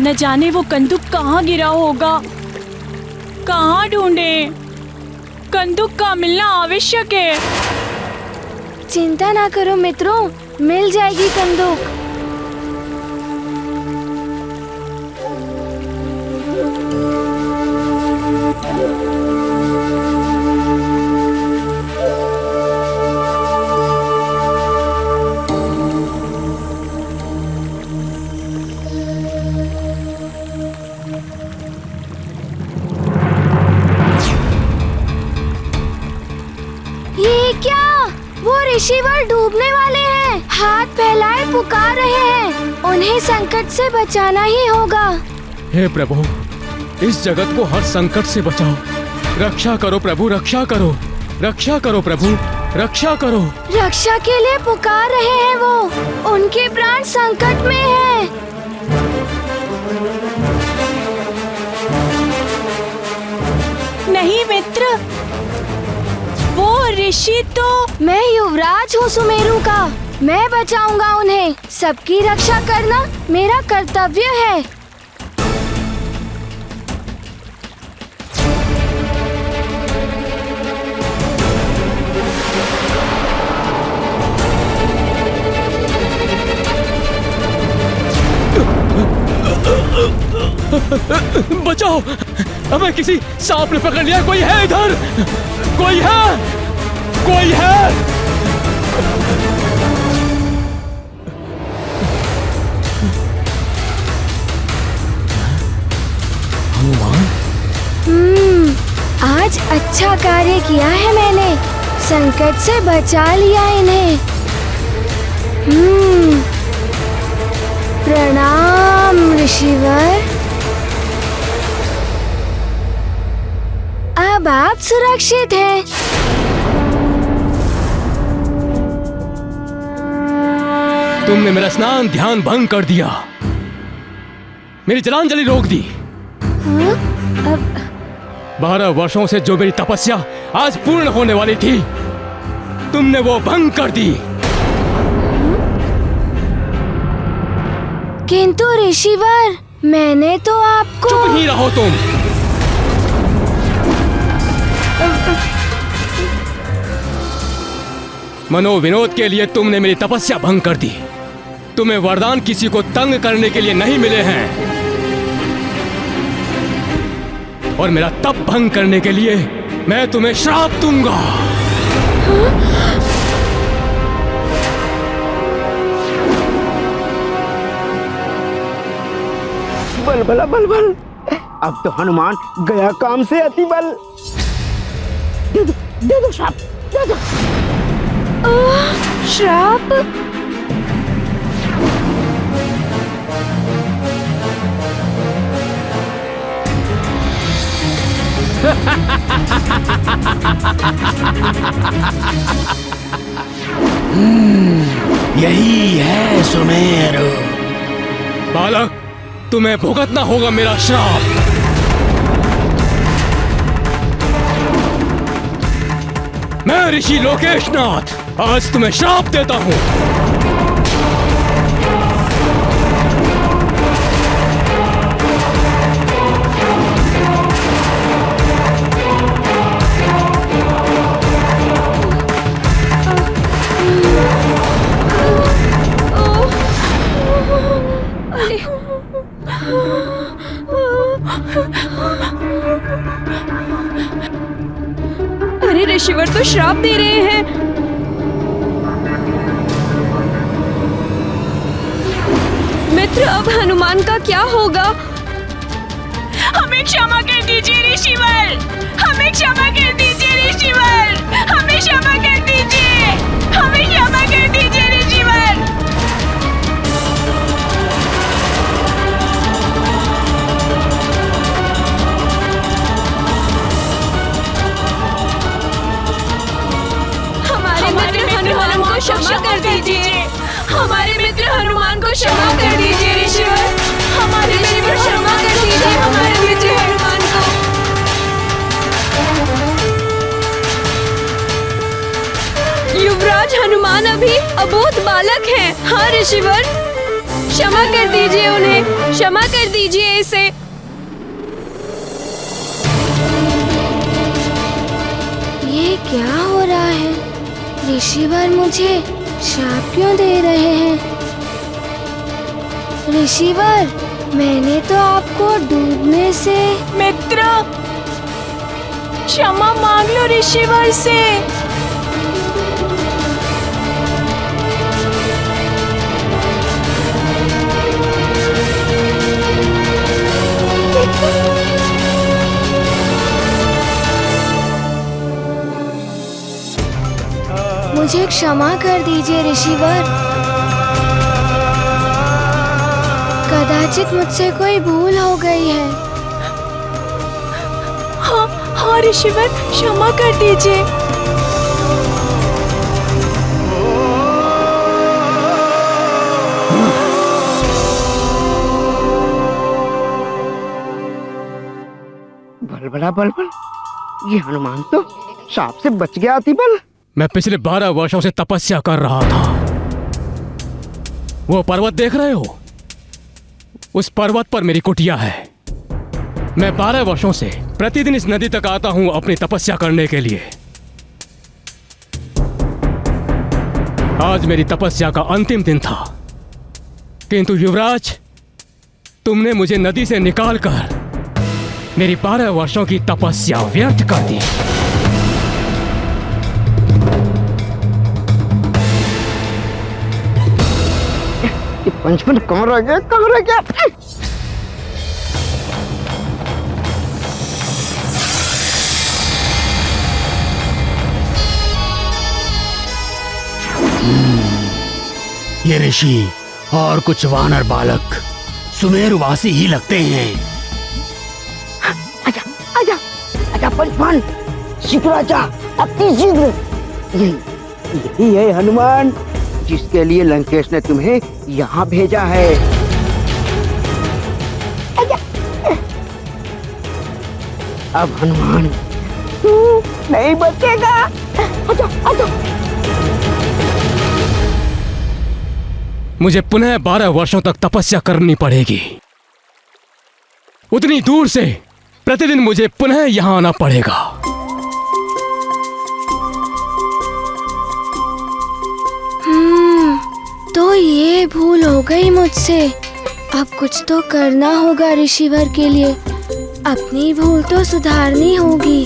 न जाने वो कंदुक कहाँ गिरा होगा। कहाँ ढूंढे? कंदुक का मिलना आवश्यक है। चिंता ना करो मित्रों, मिल जाएगी कंदुक। ऋषिवर डूबने वाले हैं, हाथ फैलाए पुकार रहे हैं। उन्हें संकट से बचाना ही होगा। हे प्रभु, इस जगत को हर संकट से बचाओ। रक्षा करो प्रभु, रक्षा करो, रक्षा करो प्रभु, रक्षा करो। रक्षा के लिए पुकार रहे हैं वो, उनके प्राण संकट में हैं। नहीं मित्र, वो ऋषि तो मैं युवराज हूँ सुमेरु का। मैं बचाऊंगा उन्हें। सबकी रक्षा करना मेरा कर्तव्य है। बचाओ, हमें किसी सांप ने पकड़ लिया। कोई है इधर? कोई है? कोई है? हनुमान, आज अच्छा कार्य किया है मैंने। संकट से बचा लिया इन्हें। प्रणाम ऋषिवर। अब आप सुरक्षित हैं। तुमने मेरा स्नान ध्यान भंग कर दिया, मेरी जलांजलि रोक दी। 12 वर्षों से जो मेरी तपस्या आज पूर्ण होने वाली थी, तुमने वो भंग कर दी। किंतु ऋषिवर, मैंने तो आपको। चुप ही रहो तुम। मनोविनोद के लिए तुमने मेरी तपस्या भंग कर दी। तुम्हें वरदान किसी को तंग करने के लिए नहीं मिले हैं, और मेरा तप भंग करने के लिए मैं तुम्हें श्राप दूंगा। बल भला बल बल। अब तो हनुमान गया काम से अति बल। दे दो श्राप, दे दो। श्राप? यही है सुमेरु। बालक, तुम्हें भुगतना होगा मेरा श्राप। मैं ऋषि लोकेशनाथ आज तुम्हें श्राप देता हूं। अरे ऋषिवर तो श्राप दे रहे हैं। मित्र, अब हनुमान का क्या होगा? हमें क्षमा कर दीजिए ऋषिवर, हमें क्षमा कर दीजिए ऋषिवर, हमें क्षमा कर दीजिए, हमें क्षमा कर दीजिए ऋषिवर। हमारे मित्र हनुमान को क्षमा कर दीजिए, हमारे मित्र हनुमान को क्षमा कर दीजिए ऋषिवर, हमारे मित्र क्षमा कर दीजिए हमारे मित्र हनुमान को। युवराज हनुमान अभी अबोध बालक हैं। हाँ ऋषिवर, क्षमा कर दीजिए उन्हें, क्षमा कर दीजिए इसे। ये क्या हो रहा है? ऋषिवर मुझे श्राप क्यों दे रहे हैं? ऋषिवर, मैंने तो आपको डूबने से। मित्र, क्षमा मांग लो ऋषिवर से। मुझे क्षमा कर दीजिए ऋषिवर। कदाचित मुझसे कोई भूल हो गई है। हाँ ऋषिवर, क्षमा कर दीजिए। बलबला बलबल, ये हनुमान तो सांप से बच गया अतिबल। मैं पिछले 12 वर्षों से तपस्या कर रहा था। वो पर्वत देख रहे हो? उस पर्वत पर मेरी कुटिया है। मैं 12 वर्षों से प्रतिदिन इस नदी तक आता हूं अपनी तपस्या करने के लिए। आज मेरी तपस्या का अंतिम दिन था, किंतु युवराज, तुमने मुझे नदी से निकालकर मेरी 12 वर्षों की तपस्या व्यर्थ कर दी। पंचमन कहाँ रह गया, कहाँ रह गया? ये ऋषि और कुछ वानर बालक सुमेरुवासी ही लगते हैं। आजा आजा आजा पंचमन, शीघ्र आजा, अति शीघ्र। यही है हनुमान जिसके लिए लंकेश ने तुम्हें यहाँ भेजा है। आजा। अब हनुमान तू नहीं बचेगा। आजा आजा। मुझे पुनः 12 वर्षों तक तपस्या करनी पड़ेगी। उतनी दूर से प्रतिदिन मुझे पुनः यहां आना पड़ेगा। तो ये भूल हो गई मुझसे। अब कुछ तो करना होगा ऋषिवर के लिए। अपनी भूल तो सुधारनी होगी।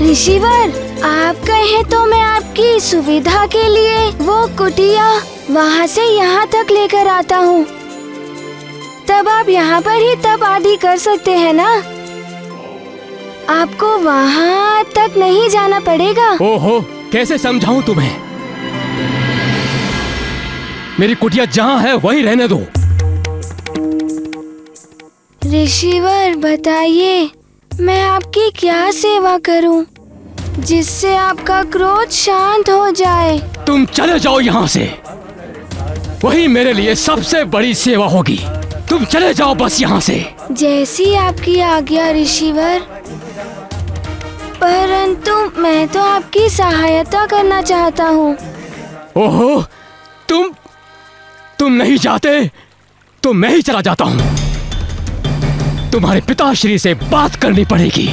ऋषिवर, आप कहें तो मैं आपकी सुविधा के लिए वो कुटिया वहाँ से यहाँ तक लेकर आता हूँ। तब आप यहाँ पर ही तप आदि कर सकते हैं ना? आपको वहाँ तक नहीं जाना पड़ेगा। ओहो, कैसे समझाऊं तुम्हें? मेरी कुटिया जहाँ है वहीं रहने दो। ऋषिवर, बताइए मैं आपकी क्या सेवा करूं जिससे आपका क्रोध शांत हो जाए? तुम चले जाओ यहाँ से, वही मेरे लिए सबसे बड़ी सेवा होगी। तुम चले जाओ बस यहाँ से। जैसी आपकी आज्ञा ऋषिवर, परंतु मैं तो आपकी सहायता करना चाहता हूँ। ओहो, तुम नहीं जाते तो मैं ही चला जाता हूँ। तुम्हारे पिताश्री से बात करनी पड़ेगी।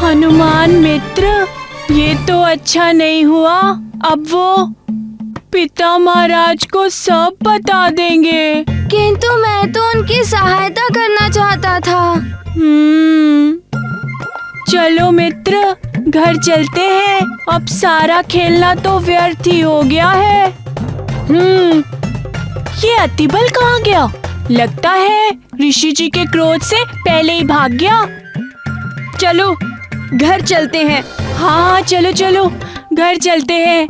हनुमान मित्र, ये तो अच्छा नहीं हुआ। अब वो पिता महाराज को सब बता देंगे। किंतु मैं तो उनकी सहायता करना चाहता था। चलो मित्र, घर चलते हैं। अब सारा खेलना तो व्यर्थ ही हो गया है। ये अतिबल कहाँ गया? लगता है ऋषि जी के क्रोध से पहले ही भाग गया। चलो घर चलते हैं। हाँ चलो चलो, घर चलते हैं।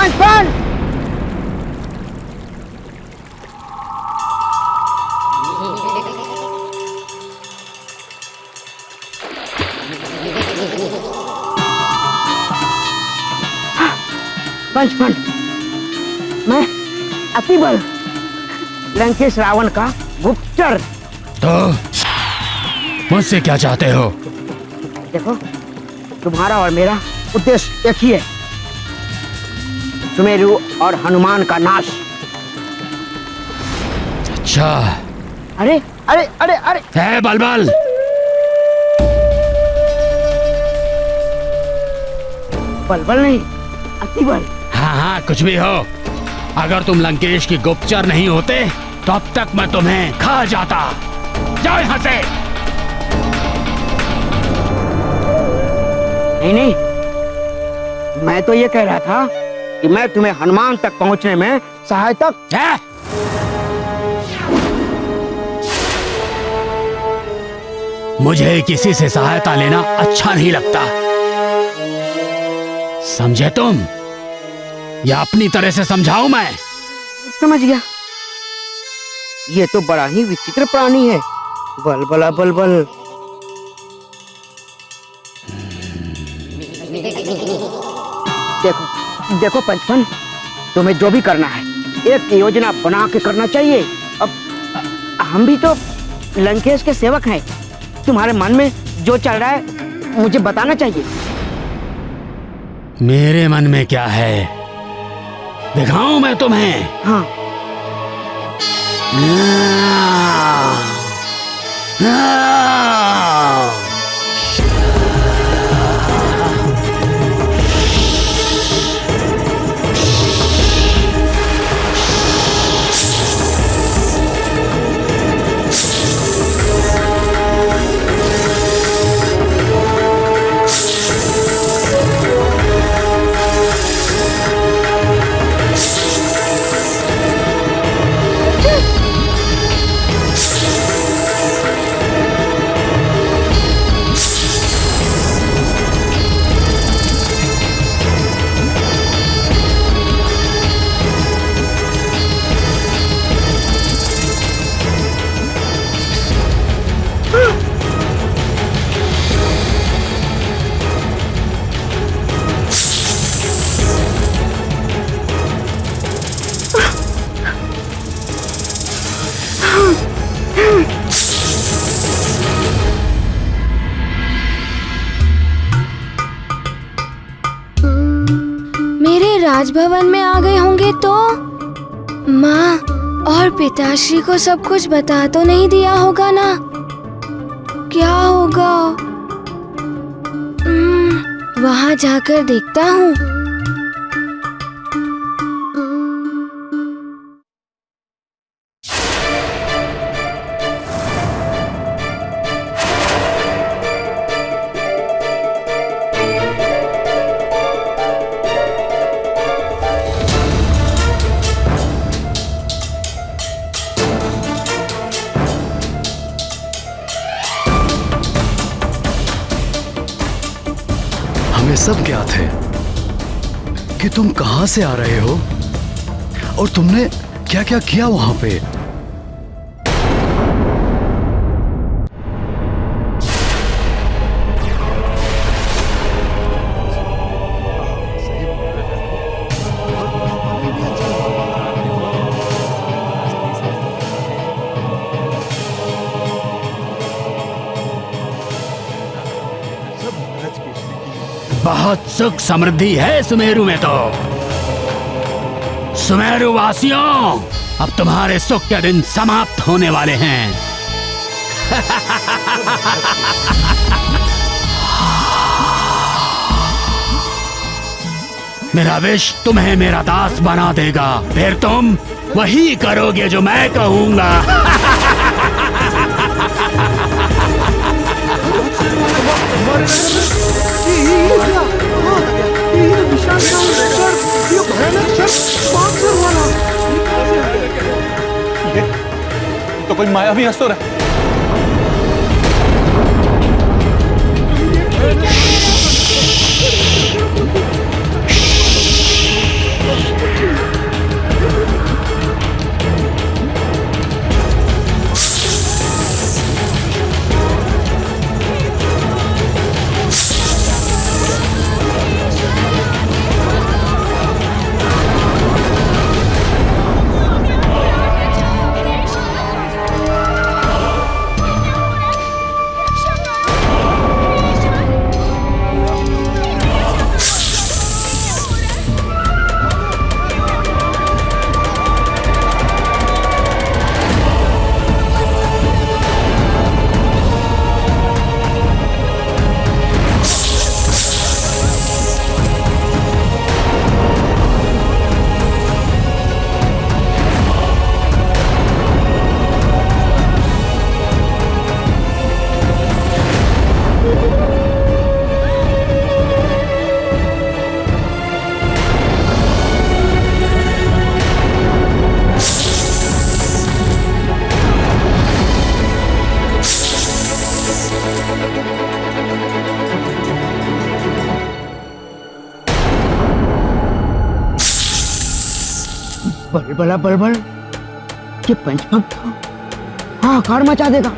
पंचपन। पंचपन, मैं अतिबल लंकेश रावण का गुप्तचर। तो मुझसे क्या चाहते हो? देखो, तुम्हारा और मेरा उद्देश्य एक ही है, सुमेरु और हनुमान का नाश। अच्छा। अरे अरे अरे अरे है बलबल, बलबल नहीं, अतिबल। हाँ हाँ कुछ भी हो, अगर तुम लंकेश की गुप्तचर नहीं होते तो अब तक मैं तुम्हें खा जाता। जाओ यहाँ से। नहीं नहीं, मैं तो ये कह रहा था कि मैं तुम्हें हनुमान तक पहुंचने में सहायता। है? मुझे किसी से सहायता लेना अच्छा नहीं लगता, समझे तुम? या अपनी तरह से समझाऊं मैं? समझ गया। ये तो बड़ा ही विचित्र प्राणी है, बलबला बलबल। देखो देखो पंचपन, तुम्हें जो भी करना है एक योजना बना के करना चाहिए। अब हम भी तो लंकेश के सेवक हैं, तुम्हारे मन में जो चल रहा है मुझे बताना चाहिए। मेरे मन में क्या है दिखाऊं मैं तुम्हें? हाँ। मेरे राजभवन में आ गए होंगे तो माँ और पिताश्री को सब कुछ बता तो नहीं दिया होगा ना? क्या होगा? वहाँ जाकर देखता हूँ। हमें सब ज्ञात है कि तुम कहां से आ रहे हो और तुमने क्या क्या किया वहां पे। बहुत सुख समृद्धि है सुमेरु में तो। सुमेरु वासियों, अब तुम्हारे सुख के दिन समाप्त होने वाले हैं। मेरा विष तुम्हें मेरा दास बना देगा, फिर तुम वही करोगे जो मैं कहूंगा। तो कोई मायावी असुर है। बलबला बलबल, ये पंचभक्त हाहाकार मचा देगा।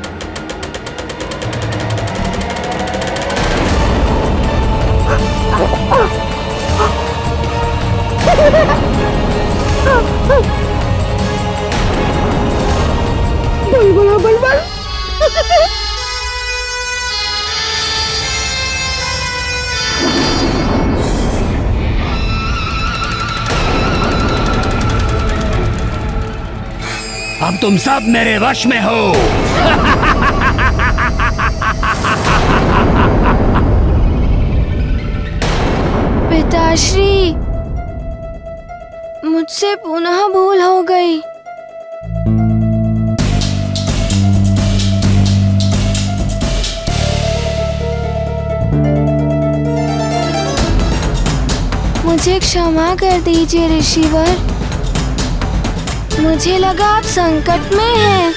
बलबला बलबल। अब तुम सब मेरे वश में हो। पिताश्री, मुझसे पुनः भूल हो गई। मुझे क्षमा कर दीजिए ऋषिवर, मुझे लगा आप संकट में हैं।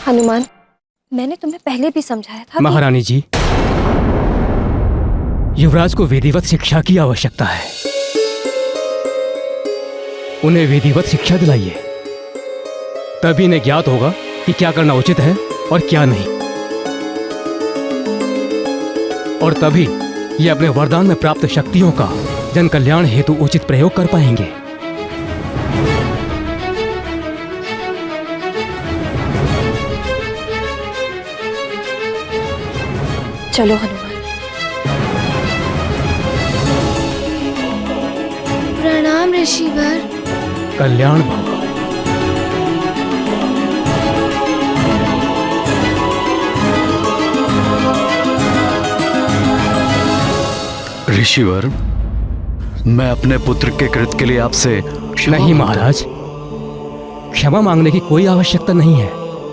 हनुमान, मैंने तुम्हें पहले भी समझाया था। महारानी जी, युवराज को विधिवत शिक्षा की आवश्यकता है। उन्हें विधिवत शिक्षा दिलाइए, तभी इन्हें ज्ञात होगा कि क्या करना उचित है और क्या नहीं, और तभी ये अपने वरदान में प्राप्त शक्तियों का जन कल्याण हेतु उचित प्रयोग कर पाएंगे। चलो हनुमान। प्रणाम ऋषिवर। कल्याण भव। ऋषिवर, मैं अपने पुत्र के कृत्य के लिए आपसे नहीं महाराज, क्षमा मांगने की कोई आवश्यकता नहीं है।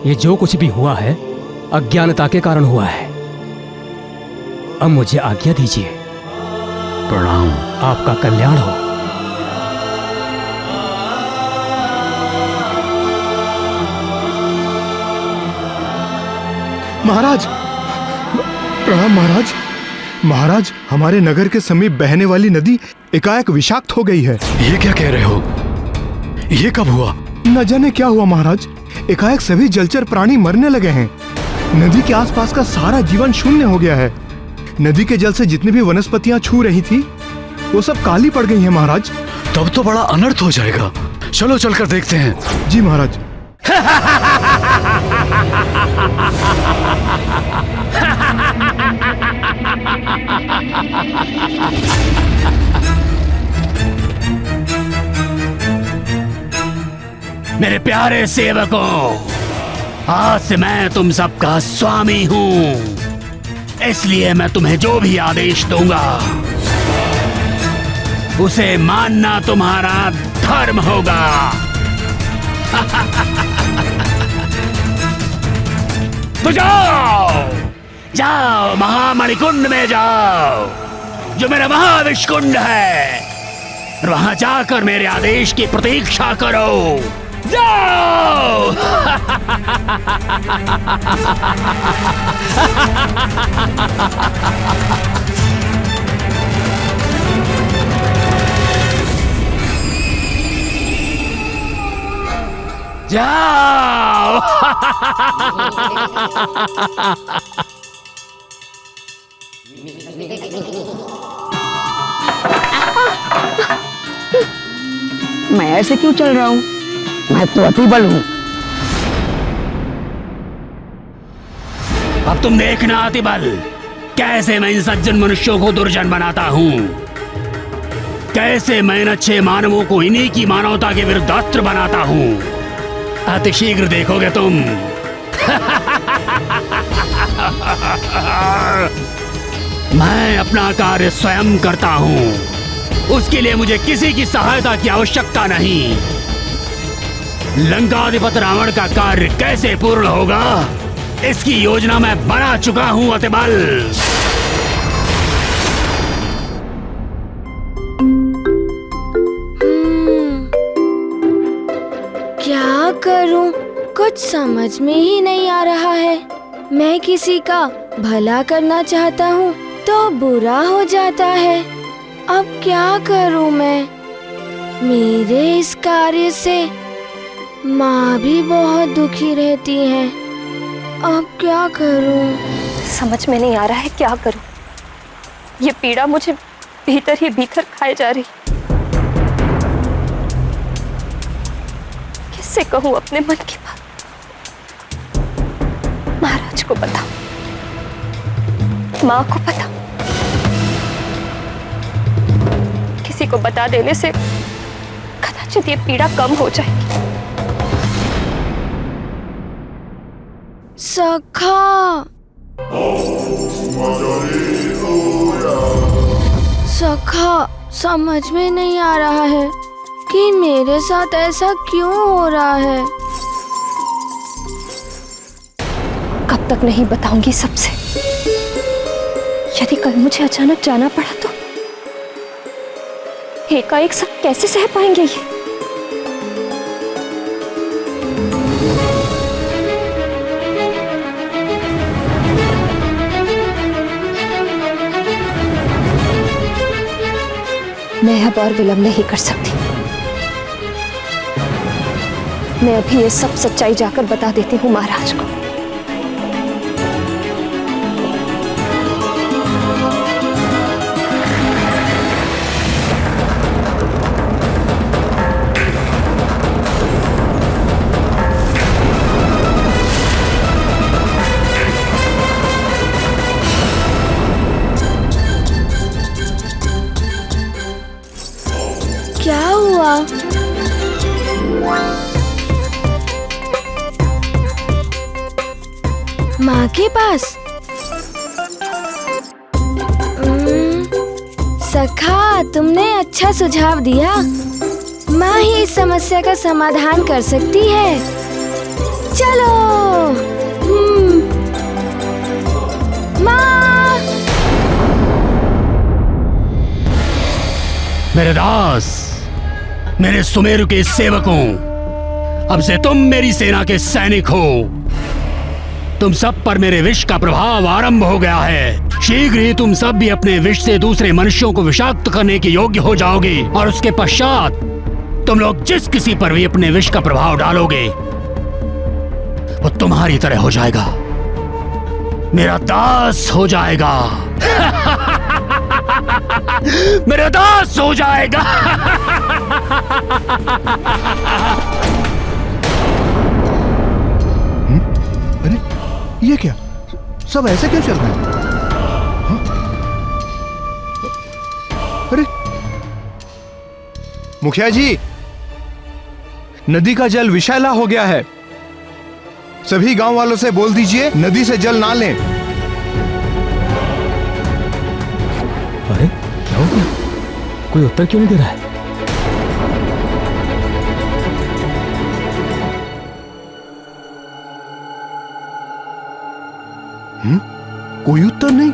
ये जो कुछ भी हुआ है अज्ञानता के कारण हुआ है। अब मुझे आज्ञा दीजिए। प्रणाम। आपका कल्याण हो। महाराज, प्रणाम महाराज। महाराज, हमारे नगर के समीप बहने वाली नदी एकाएक विषाक्त हो गई है। ये क्या कह रहे हो? ये कब हुआ? न जाने क्या हुआ महाराज, एकाएक सभी जलचर प्राणी मरने लगे हैं। नदी के आसपास का सारा जीवन शून्य हो गया है। नदी के जल से जितनी भी वनस्पतियां छू रही थी वो सब काली पड़ गई हैं महाराज। तब तो बड़ा अनर्थ हो जाएगा। चलो चलकर देखते हैं। जी महाराज। मेरे प्यारे सेवकों, आज से मैं तुम सबका स्वामी हूं, इसलिए मैं तुम्हें जो भी आदेश दूंगा उसे मानना तुम्हारा धर्म होगा। तो जाओ जाओ, महामणिकुंड में जाओ, जो मेरा महाविष्कुंड है, और वहां जाकर मेरे आदेश की प्रतीक्षा करो। जाओ। जाओ। मैं ऐसे क्यों चल रहा हूँ? मैं तो अति बल हूँ। अब तुम देखना अतिबल, कैसे मैं इन सज्जन मनुष्यों को दुर्जन बनाता हूँ, कैसे मैं अच्छे मानवों को इन्हीं की मानवता के विरुद्ध अस्त्र बनाता हूँ। अतिशीघ्र देखोगे तुम। मैं अपना कार्य स्वयं करता हूँ, उसके लिए मुझे किसी की सहायता की आवश्यकता नहीं। लंकाधिपति रावण का कार्य कैसे पूर्ण होगा, इसकी योजना मैं बना चुका हूं अतिबल। क्या करूं? कुछ समझ में ही नहीं आ रहा है। मैं किसी का भला करना चाहता हूं तो बुरा हो जाता है। अब क्या करूं मैं? मेरे इस कार्य से माँ भी बहुत दुखी रहती है। अब क्या करूं? समझ में नहीं आ रहा है क्या करूं। ये पीड़ा मुझे भीतर ही भीतर खाए जा रही। किससे कहूं अपने मन की बात? महाराज को पता, माँ को पता। किसी को बता देने से कदाचित ये पीड़ा कम हो जाएगी। सखा, सखा, समझ में नहीं आ रहा है कि मेरे साथ ऐसा क्यों हो रहा है। कब तक नहीं बताऊंगी सबसे। यदि कल मुझे अचानक जाना पड़ा तो एकाएक सब कैसे सह पाएंगे ये? मैं अब और विलंब नहीं कर सकती। मैं अभी ये सब सच्चाई जाकर बता देती हूँ महाराज को। क्या हुआ? माँ के पास? सखा, तुमने अच्छा सुझाव दिया। माँ ही इस समस्या का समाधान कर सकती है। चलो। माँ! मेरे दास, मेरे सुमेरु के सेवकों, अब से तुम मेरी सेना के सैनिक हो। तुम सब पर मेरे विष का प्रभाव आरंभ हो गया है। शीघ्र ही तुम सब भी अपने विष से दूसरे मनुष्यों को विषाक्त करने के योग्य हो जाओगे और उसके पश्चात तुम लोग जिस किसी पर भी अपने विष का प्रभाव डालोगे वो तुम्हारी तरह हो जाएगा, मेरा दास हो जाएगा। मेरा दास हो जाएगा। अरे ये क्या? सब ऐसे क्यों चल रहा है? हाँ? अरे मुखिया जी, नदी का जल विषैला हो गया है। सभी गांव वालों से बोल दीजिए नदी से जल ना लें। अरे क्या हो गया? कोई उत्तर क्यों नहीं दे रहा है? कोई उत्तर नहीं।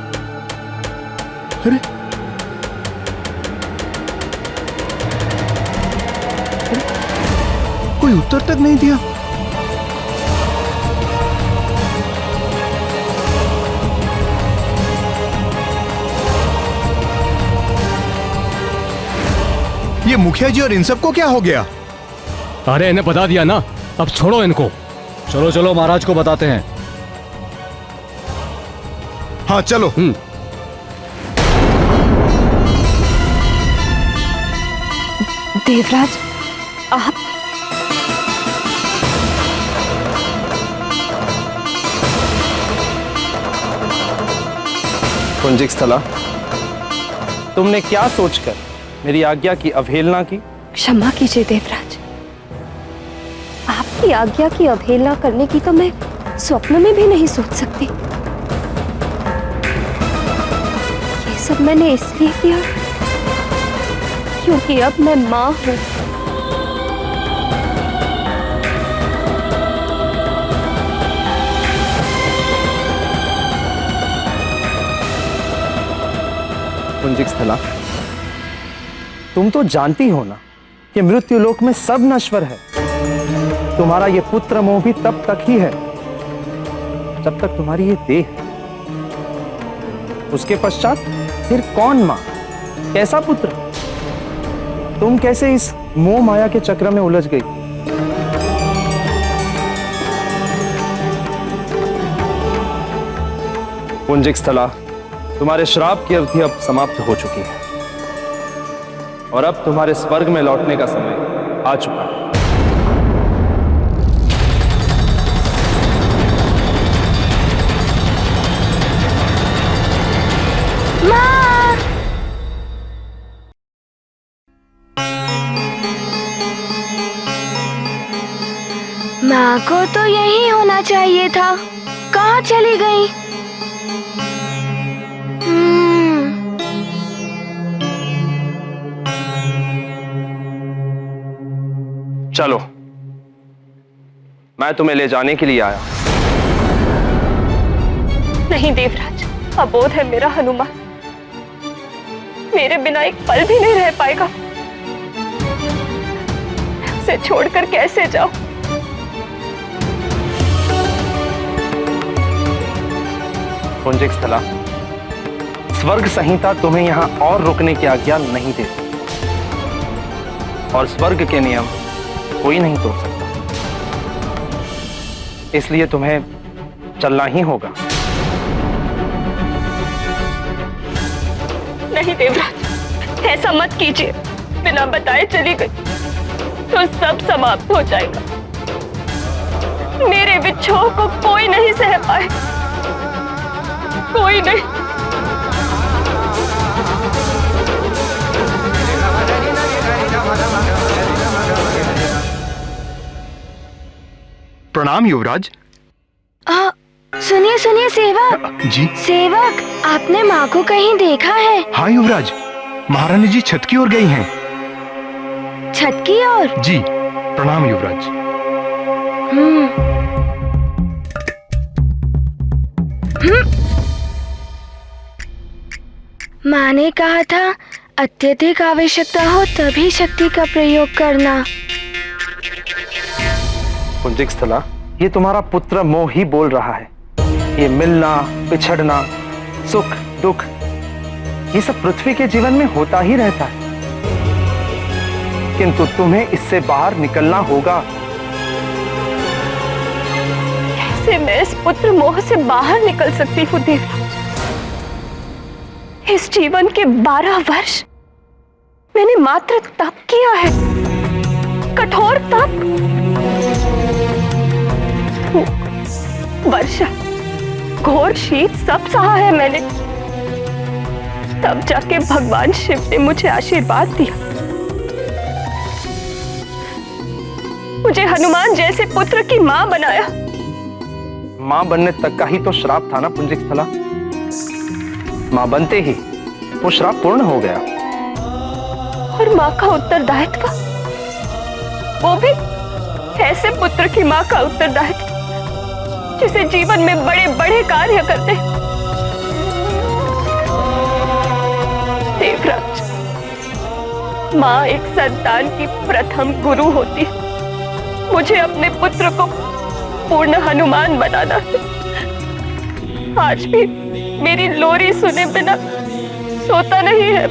अरे कोई उत्तर तक नहीं दिया। ये मुखिया जी और इन सब को क्या हो गया? अरे इन्हें बता दिया ना, अब छोड़ो इनको। चलो चलो महाराज को बताते हैं। हाँ चलो। देवराज, आप पुंजिक स्थला, तुमने क्या सोचकर मेरी आज्ञा की अवहेलना की? क्षमा कीजिए देवराज, आपकी आज्ञा की अवहेलना करने की तो मैं स्वप्न में भी नहीं सोच सकती। ये सब मैंने इसलिए किया क्योंकि अब मैं मां हूं। पुंजिक स्थला, तुम तो जानती हो ना कि मृत्युलोक में सब नश्वर है। तुम्हारा ये पुत्र मोह भी तब तक ही है जब तक तुम्हारी ये देह है। उसके पश्चात फिर कौन मां कैसा पुत्र? तुम कैसे इस मोह माया के चक्र में उलझ गई? पुंजिक स्थला, तुम्हारे श्राप की अवधि अब समाप्त हो चुकी है और अब तुम्हारे स्वर्ग में लौटने का समय आ चुका है। माँ को तो यही होना चाहिए था। कहाँ चली गई? चलो, मैं तुम्हें ले जाने के लिए आया। नहीं देवराज, अबोध है मेरा हनुमान, मेरे बिना एक पल भी नहीं रह पाएगा। उसे छोड़कर कैसे जाऊं? पुंजिक स्थला, स्वर्ग संहिता तुम्हें यहां और रुकने की आज्ञा नहीं देती और स्वर्ग के नियम कोई नहीं तोड़ सकता, इसलिए तुम्हें चलना ही होगा। नहीं देवराज, ऐसा मत कीजिए। बिना बताए चली गई तो सब समाप्त हो जाएगा। मेरे विच्छोह को कोई नहीं सह पाए, कोई नहीं। प्रणाम युवराज। सुनिए सुनिए सेवक। जी सेवक, आपने माँ को कहीं देखा है? हाँ युवराज, महारानी जी छत की ओर गई हैं। छत की ओर? जी प्रणाम युवराज। माँ ने कहा था अत्यधिक आवश्यकता हो तभी शक्ति का प्रयोग करना। पुंजिक स्थला, ये तुम्हारा पुत्र मोह ही बोल रहा है। ये मिलना, पिछड़ना, सुख दुख, ये सब पृथ्वी के जीवन में होता ही रहता है, किंतु तुम्हें इससे बाहर निकलना होगा। कैसे मैं इस पुत्र मोह से बाहर निकल सकती हूँ देवराज? इस जीवन के 12 वर्ष मैंने मात्र तप किया है, कठोर तप। वर्षा, घोर शीत सब सहा है मैंने, तब जाके भगवान शिव ने मुझे आशीर्वाद दिया। मुझे हनुमान जैसे पुत्र की मां बनाया। मां बनने तक का ही तो श्राप था ना पुंजिक स्थला। मां बनते ही वो श्राप पूर्ण हो गया। और मां का उत्तरदायित्व, वो भी ऐसे पुत्र की मां का उत्तरदायित्व जिसे जीवन में बड़े बड़े कार्य करते। देवराज, मां एक संतान की प्रथम गुरु होती है। मुझे अपने पुत्र को पूर्ण हनुमान बनाना है। आज भी मेरी लोरी सुने बिना सोता नहीं है,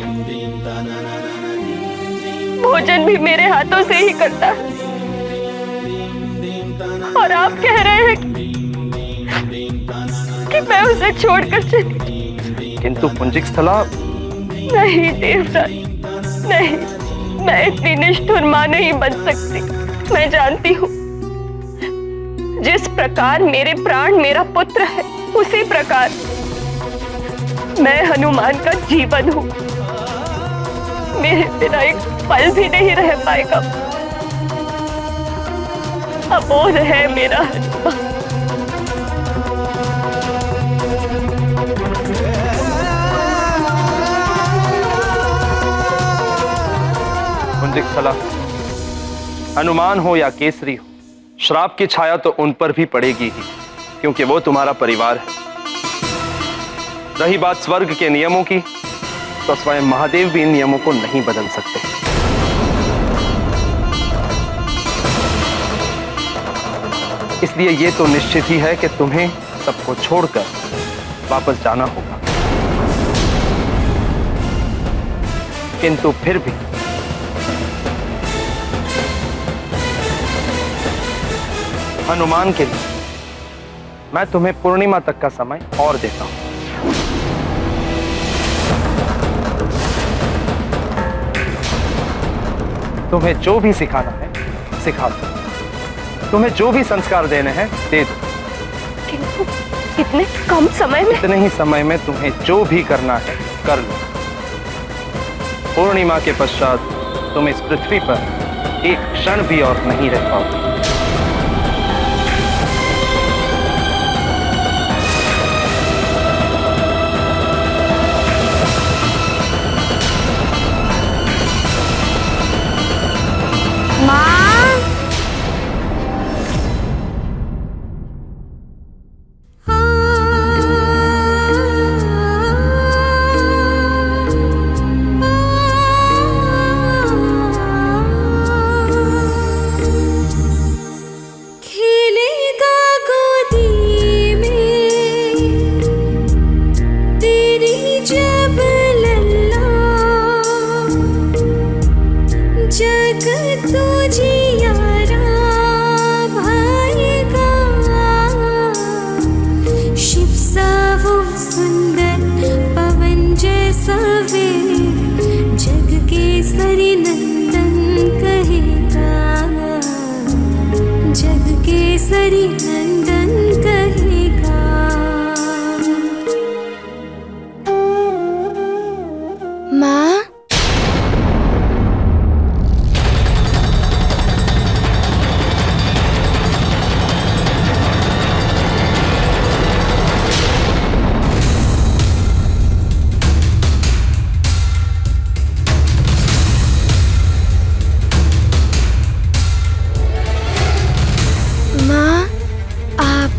भोजन भी मेरे हाथों से ही करता है। और आप कह रहे हैं कि मैं उसे छोड़कर चली। किंतु पुंजिक स्थला, नहीं देवराज, नहीं, मैं इतनी निष्ठुर मां नहीं बन सकती। मैं जानती हूँ जिस प्रकार मेरे प्राण मेरा पुत्र है, उसी प्रकार मैं हनुमान का जीवन हूँ। मेरे बिना एक पल भी नहीं रह पाएगा। अबोध है मेरा हनुमान। पुंजिक स्थला, हनुमान हो या केसरी हो, श्राप की छाया तो उन पर भी पड़ेगी ही, क्योंकि वो तुम्हारा परिवार है। रही बात स्वर्ग के नियमों की, तो स्वयं महादेव भी इन नियमों को नहीं बदल सकते। इसलिए ये तो निश्चित ही है कि तुम्हें सबको छोड़कर वापस जाना होगा। किंतु फिर भी अनुमान के लिए मैं तुम्हें पूर्णिमा तक का समय और देता हूं। तुम्हें जो भी सिखाना है सिखा दो, तुम्हें जो भी संस्कार देने हैं दे दो। किंतु इतने कम समय में? इतने ही समय में तुम्हें जो भी करना है कर लो। पूर्णिमा के पश्चात तुम इस पृथ्वी पर एक क्षण भी और नहीं रह पाओगे।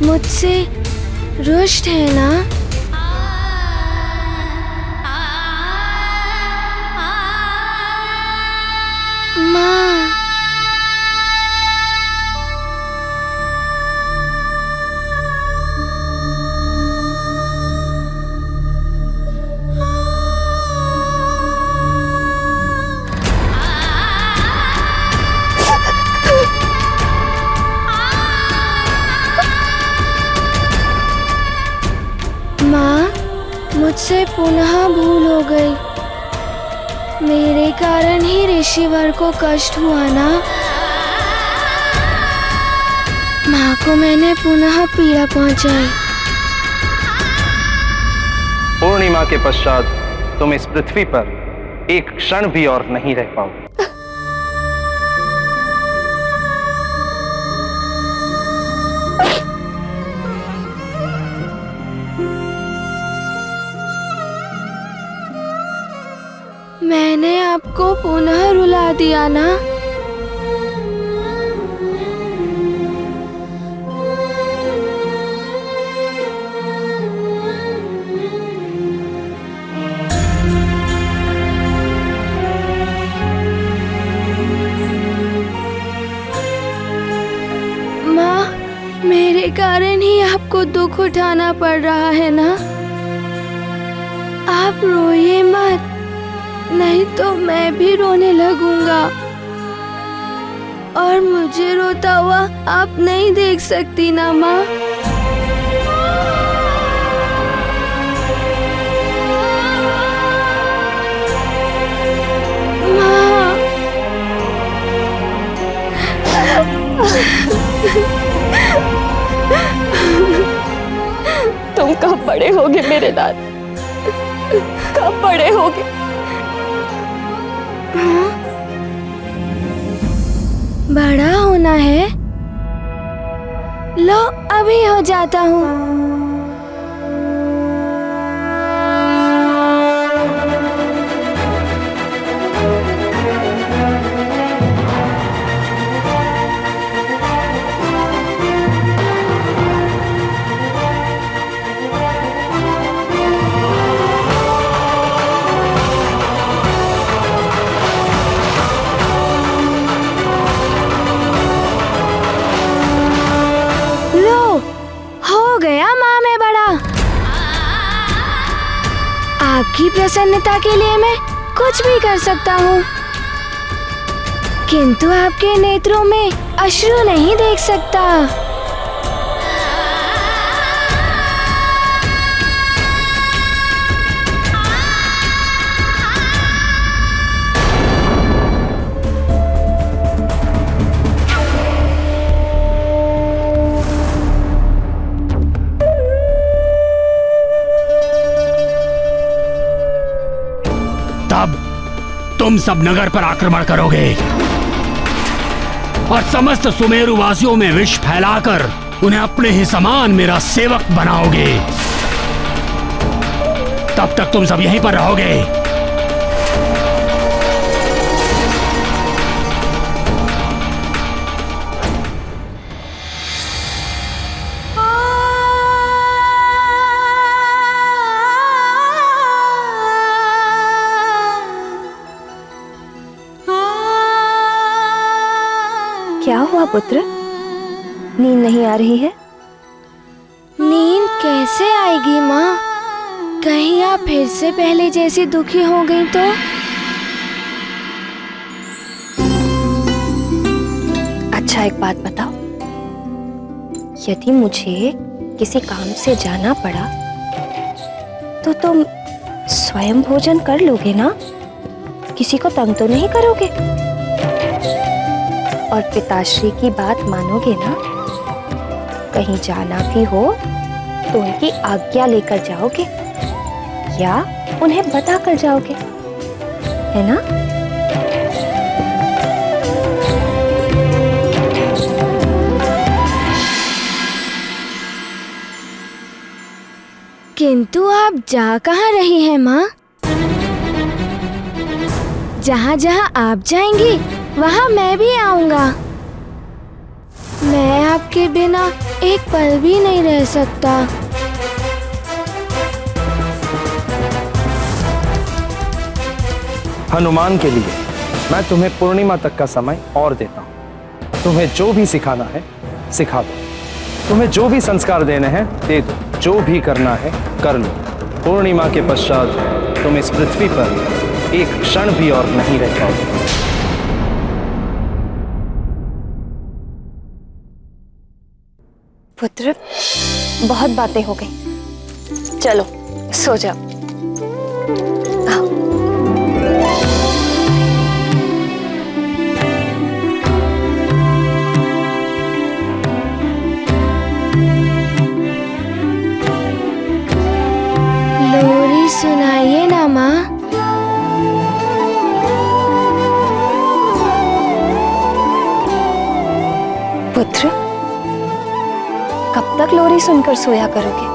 मुझसे रुष्ट है ना? माँ, मुझसे पुनः भूल हो गई। मेरे कारण ही ऋषिवर को कष्ट हुआ ना? माँ को मैंने पुनः पीड़ा पहुंचाई। पूर्णिमा के पश्चात तुम इस पृथ्वी पर एक क्षण भी और नहीं रह पाओगे। मैंने आपको पुनः रुला दिया ना? माँ, मेरे कारण ही आपको दुख उठाना पड़ रहा है ना? आप रोइए मत, नहीं तो मैं भी रोने लगूंगा और मुझे रोता हुआ आप नहीं देख सकती ना माँ? माँ, तुम कब बड़े होगे मेरे लाल? कब बड़े होगे? बड़ा होना है? लो अभी हो जाता हूँ। आपकी प्रसन्नता के लिए मैं कुछ भी कर सकता हूँ, किंतु आपके नेत्रों में अश्रु नहीं देख सकता। तब तुम सब नगर पर आक्रमण करोगे और समस्त सुमेरु वासियों में विष फैलाकर उन्हें अपने ही समान मेरा सेवक बनाओगे। तब तक तुम सब यहीं पर रहोगे। क्या हुआ पुत्र? नींद नहीं आ रही है? नींद कैसे आएगी माँ? कहीं आप फिर से पहले जैसी दुखी हो गई तो? अच्छा एक बात बताओ, यदि मुझे किसी काम से जाना पड़ा तो तुम स्वयं भोजन कर लोगे ना? किसी को तंग तो नहीं करोगे? और पिताश्री की बात मानोगे ना? कहीं जाना भी हो तो उनकी आज्ञा लेकर जाओगे या उन्हें बता कर जाओगे, है ना? किंतु आप जा कहाँ रही हैं माँ? जहाँ जहाँ आप जाएंगी वहाँ मैं भी आऊंगा। मैं आपके बिना एक पल भी नहीं रह सकता। हनुमान के लिए मैं तुम्हें पूर्णिमा तक का समय और देता हूँ। तुम्हें जो भी सिखाना है सिखा दो, तुम्हें जो भी संस्कार देने हैं दे दो, जो भी करना है कर लो। पूर्णिमा के पश्चात तुम इस पृथ्वी पर एक क्षण भी और नहीं रह पाओगे। पुत्र, बहुत बातें हो गई, चलो सो जाओ। आओ। लोरी सुनाइए ना माँ। पुत्र, कब तक लोरी सुनकर सोया करोगे?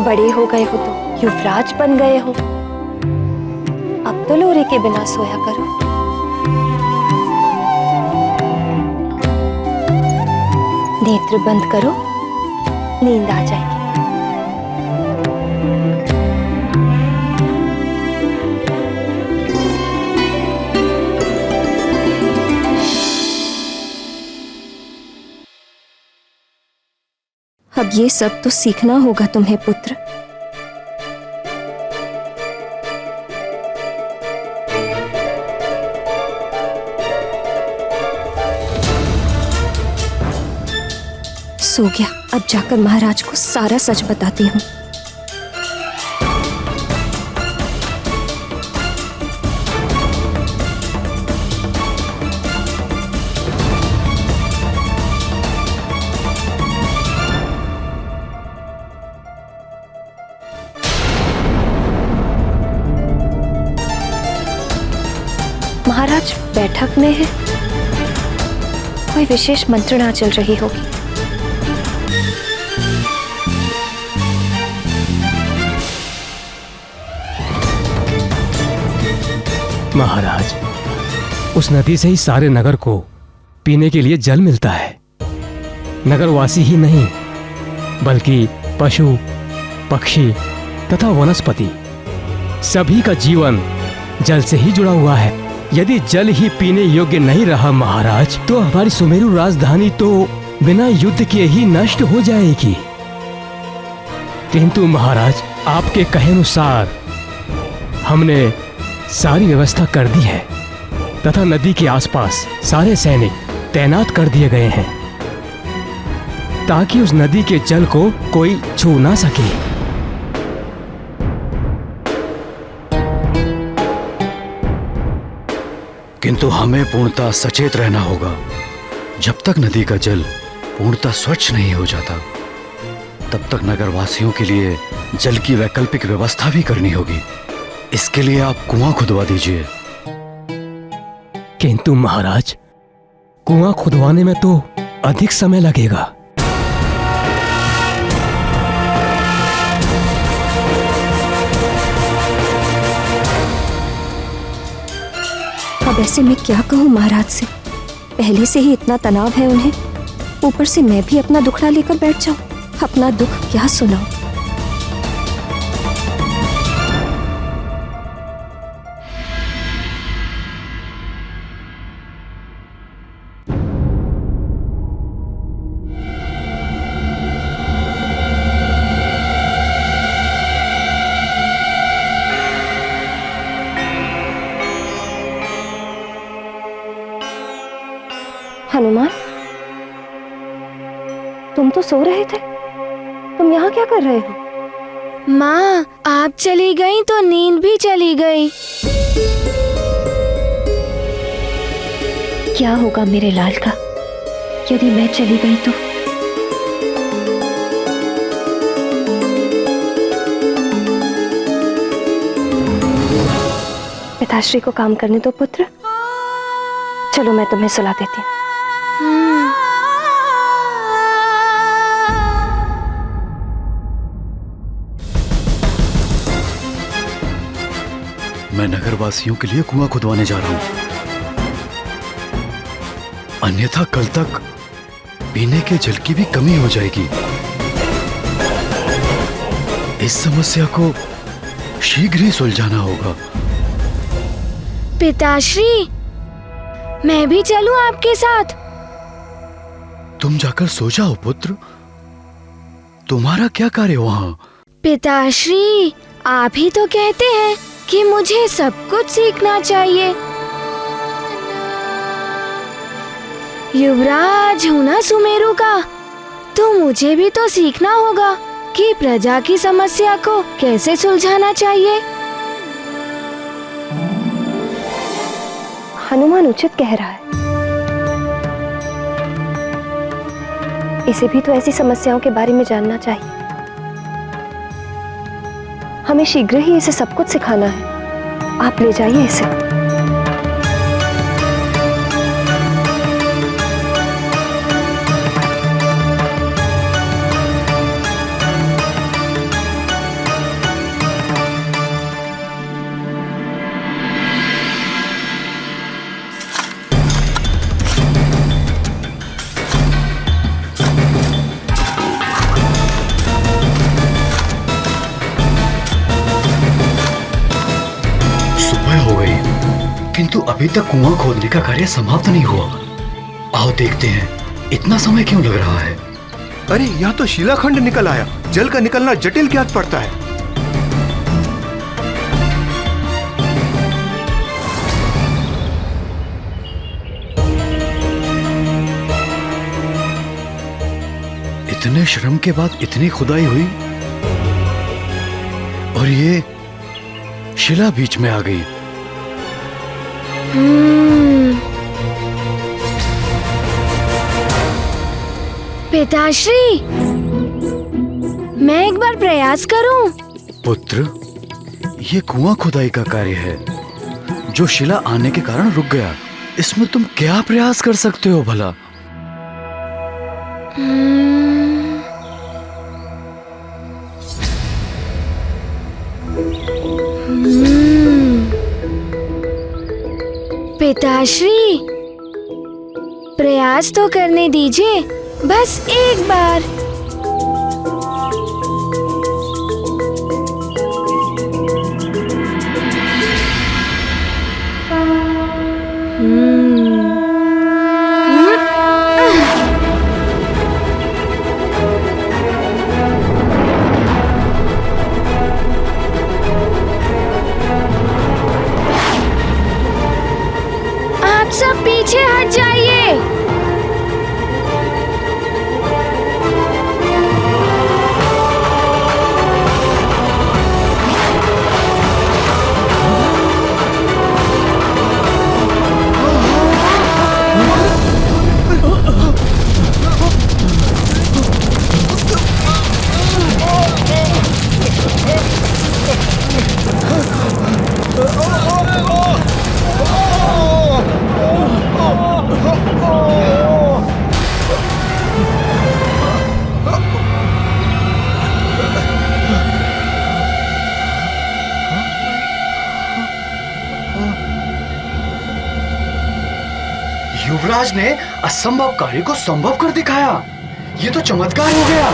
बड़े हो गए हो तो युवराज बन गए हो, अब तो लोरी के बिना सोया करो। नेत्र बंद करो, नींद आ जाएगी। अब ये सब तो सीखना होगा तुम्हें पुत्र। सो गया, अब जाकर महाराज को सारा सच बताती हूँ। महाराज बैठक में है, कोई विशेष मंत्रणा चल रही होगी। महाराज, उस नदी से ही सारे नगर को पीने के लिए जल मिलता है। नगरवासी ही नहीं बल्कि पशु, पक्षी तथा वनस्पति सभी का जीवन जल से ही जुड़ा हुआ है। यदि जल ही पीने योग्य नहीं रहा महाराज, तो हमारी सुमेरु राजधानी तो बिना युद्ध के ही नष्ट हो जाएगी। किंतु महाराज, आपके कहे अनुसार हमने सारी व्यवस्था कर दी है तथा नदी के आसपास सारे सैनिक तैनात कर दिए गए हैं ताकि उस नदी के जल को कोई छू ना सके। किंतु हमें पूर्णतः सचेत रहना होगा। जब तक नदी का जल पूर्णतः स्वच्छ नहीं हो जाता तब तक नगरवासियों के लिए जल की वैकल्पिक व्यवस्था भी करनी होगी। इसके लिए आप कुआं खुदवा दीजिए। किंतु महाराज, कुआं खुदवाने में तो अधिक समय लगेगा। अब ऐसे मैं क्या कहूँ महाराज से? पहले से ही इतना तनाव है उन्हें, ऊपर से मैं भी अपना दुखड़ा लेकर बैठ जाऊं। अपना दुख क्या सुनाऊं? हनुमान, तुम तो सो रहे थे, तुम यहाँ क्या कर रहे हो? माँ, आप चली गई तो नींद भी चली गई। क्या होगा मेरे लाल का यदि मैं चली गई तो? पिताश्री को काम करने दो पुत्र। चलो मैं तुम्हें सुला देती हूँ। मैं नगरवासियों के लिए कुआं खुदवाने जा रहा हूं, अन्यथा कल तक पीने के जल की भी कमी हो जाएगी। इस समस्या को शीघ्र ही सुलझाना होगा। पिताश्री, मैं भी चलूं आपके साथ? तुम जाकर सो जाओ पुत्र, तुम्हारा क्या कार्य वहां? पिताश्री, आप ही तो कहते हैं कि मुझे सब कुछ सीखना चाहिए। युवराज हूं ना सुमेरु का, तो मुझे भी तो सीखना होगा कि प्रजा की समस्या को कैसे सुलझाना चाहिए। हनुमान उचित कह रहा है। इसे भी तो ऐसी समस्याओं के बारे में जानना चाहिए। हमें शीघ्र ही इसे सब कुछ सिखाना है। आप ले जाइए इसे। किंतु अभी तक कुआं खोदने का कार्य समाप्त नहीं हुआ। आओ देखते हैं, इतना समय क्यों लग रहा है? अरे यहाँ तो शिलाखंड निकल आया। जल का निकलना जटिल ज्ञात पड़ता है। इतने श्रम के बाद इतनी खुदाई हुई और ये शिला बीच में आ गई। पिताश्री, मैं एक बार प्रयास करूं? पुत्र, ये कुआं खुदाई का कार्य है जो शिला आने के कारण रुक गया। इसमें तुम क्या प्रयास कर सकते हो भला? पिताश्री, प्रयास तो करने दीजिए, बस एक बार। आप सब पीछे हट जाइए। युवराज ने असंभव कार्य को संभव कर दिखाया। ये तो चमत्कार हो गया।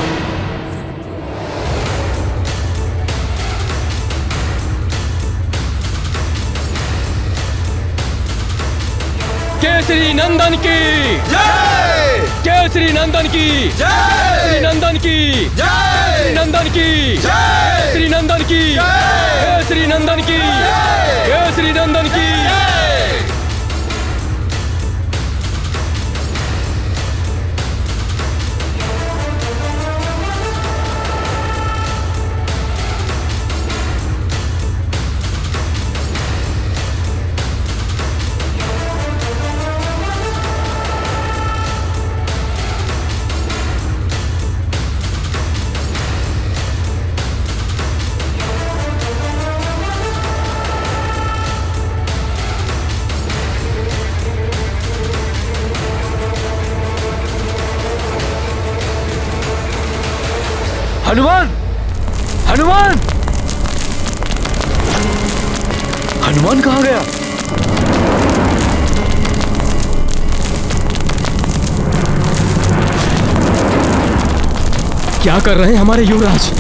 केसरी नंदन की जय! केसरी नंदन की जय! केसरी नंदन की जय! केसरी नंदन की जय! केसरी नंदन की जय! केसरी नंदन की जय! केसरी नंदन की जय! हनुमान! हनुमान! हनुमान कहाँ गया? क्या कर रहे हैं हमारे युवराज?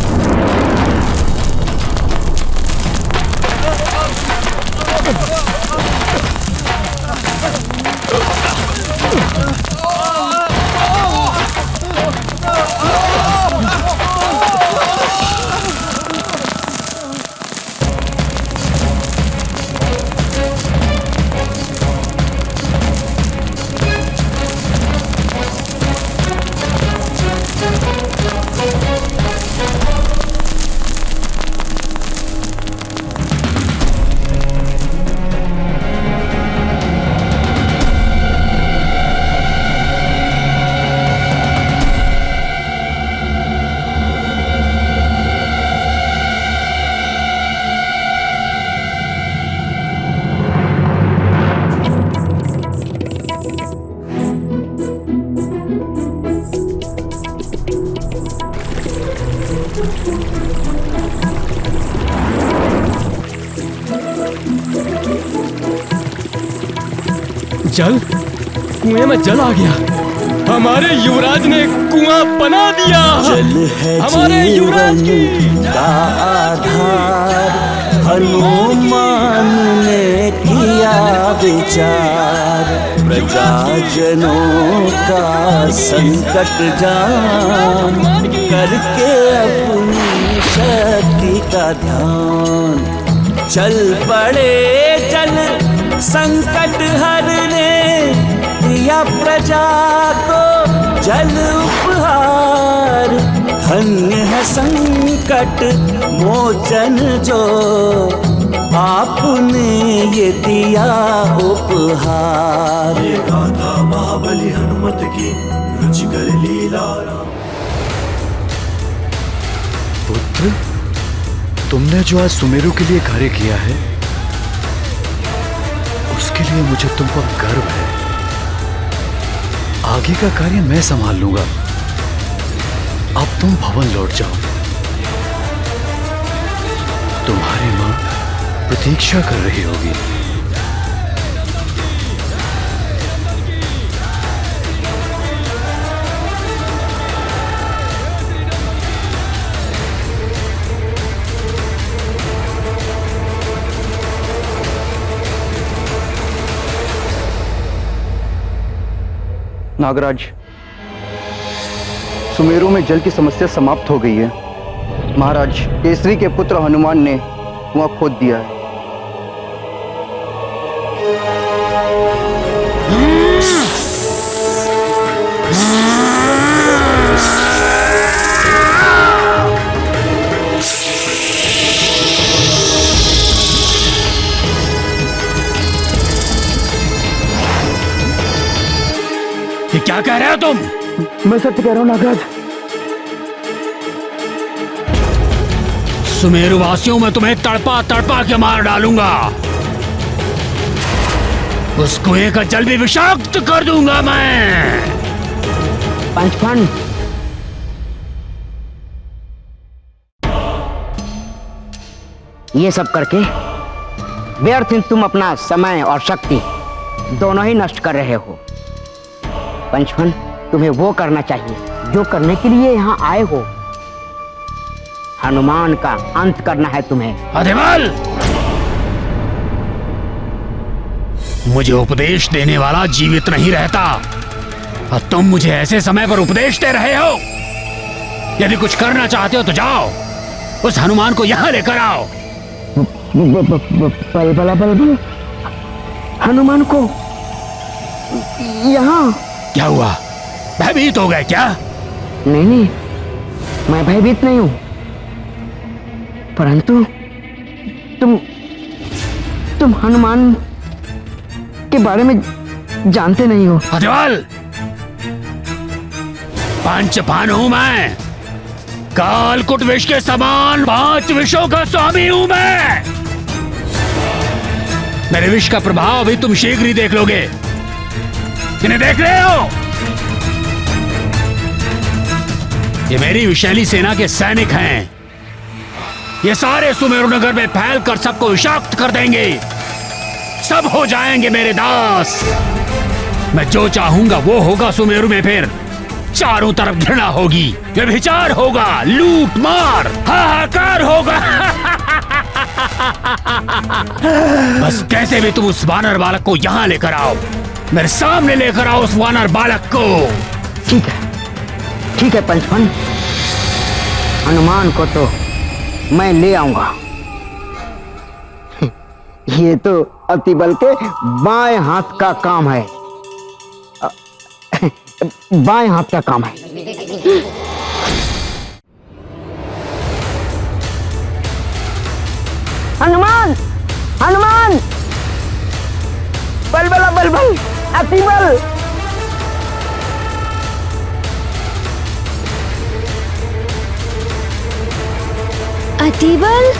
जल? कुएं में जल आ गया। हमारे युवराज ने कुआं बना दिया। जल है हमारे युवराज की का आधार, हनुमान ने किया विचार, प्रजाजनों का संकट जान, करके अपनी शक्ति का ध्यान, चल पड़े जल संकट हरने, दिया प्रजा को जल उपहार, धन्य है संकट मोचन जो, आपने ये दिया उपहार। ये गाथा महाबली हनुमत की रुचिकर लीला। पुत्र, तुमने जो आज सुमेरु के लिए कार्य किया है, उसके लिए मुझे तुम पर गर्व है। आगे का कार्य मैं संभाल लूंगा। अब तुम भवन लौट जाओ। तुम्हारी मां प्रतीक्षा कर रही होगी। नागराज, सुमेरु में जल की समस्या समाप्त हो गई है। महाराज, केसरी के पुत्र हनुमान ने कुआं खोद दिया है। ये क्या कह रहे हो तुम? मैं सत्य कह रहा हूँ नागराज। सुमेरु वासियों में तुम्हें तड़पा तड़पा के मार डालूंगा। उस कुएं का जल भी विषाक्त कर दूंगा मैं। पंचफन, ये सब करके व्यर्थ तुम अपना समय और शक्ति दोनों ही नष्ट कर रहे हो। पंचफन, तुम्हें वो करना चाहिए जो करने के लिए यहाँ आए हो। हनुमान का अंत करना है तुम्हें। अधिबल, मुझे उपदेश देने वाला जीवित नहीं रहता और तुम मुझे ऐसे समय पर उपदेश दे रहे हो। यदि कुछ करना चाहते हो तो जाओ, उस हनुमान को यहाँ लेकर आओ। बल हनुमान को यहाँ? क्या हुआ, भयभीत हो गए क्या? नहीं, मैं भयभीत नहीं हूँ, परंतु तुम हनुमान के बारे में जानते नहीं हो। अधिबल, पंचफन हूं मैं, कालकुट विष के समान 5 विषों का स्वामी हूं मैं। मेरे विष का प्रभाव भी तुम शीघ्र ही देख लोगे। इन्हें देख रहे हो? ये मेरी विषैली सेना के सैनिक हैं। ये सारे सुमेरु नगर में फैलकर सबको विषाक्त कर देंगे। सब हो जाएंगे मेरे दास। मैं जो चाहूंगा वो होगा सुमेरु में। फिर चारों तरफ घृणा होगी, व्यभिचार होगा, लूट मार, हाहाकार होगा। बस कैसे भी तुम उस वानर बालक को यहाँ लेकर आओ, मेरे सामने लेकर आओ उस वानर बालक को। ठीक है पंचफन, हनुमान को तो मैं ले आऊंगा। ये तो अतिबल के बाएं हाथ का काम है। बाएं हाथ का काम है। हनुमान, हनुमान, बल बल बल बल, अतिबल। अतिबल,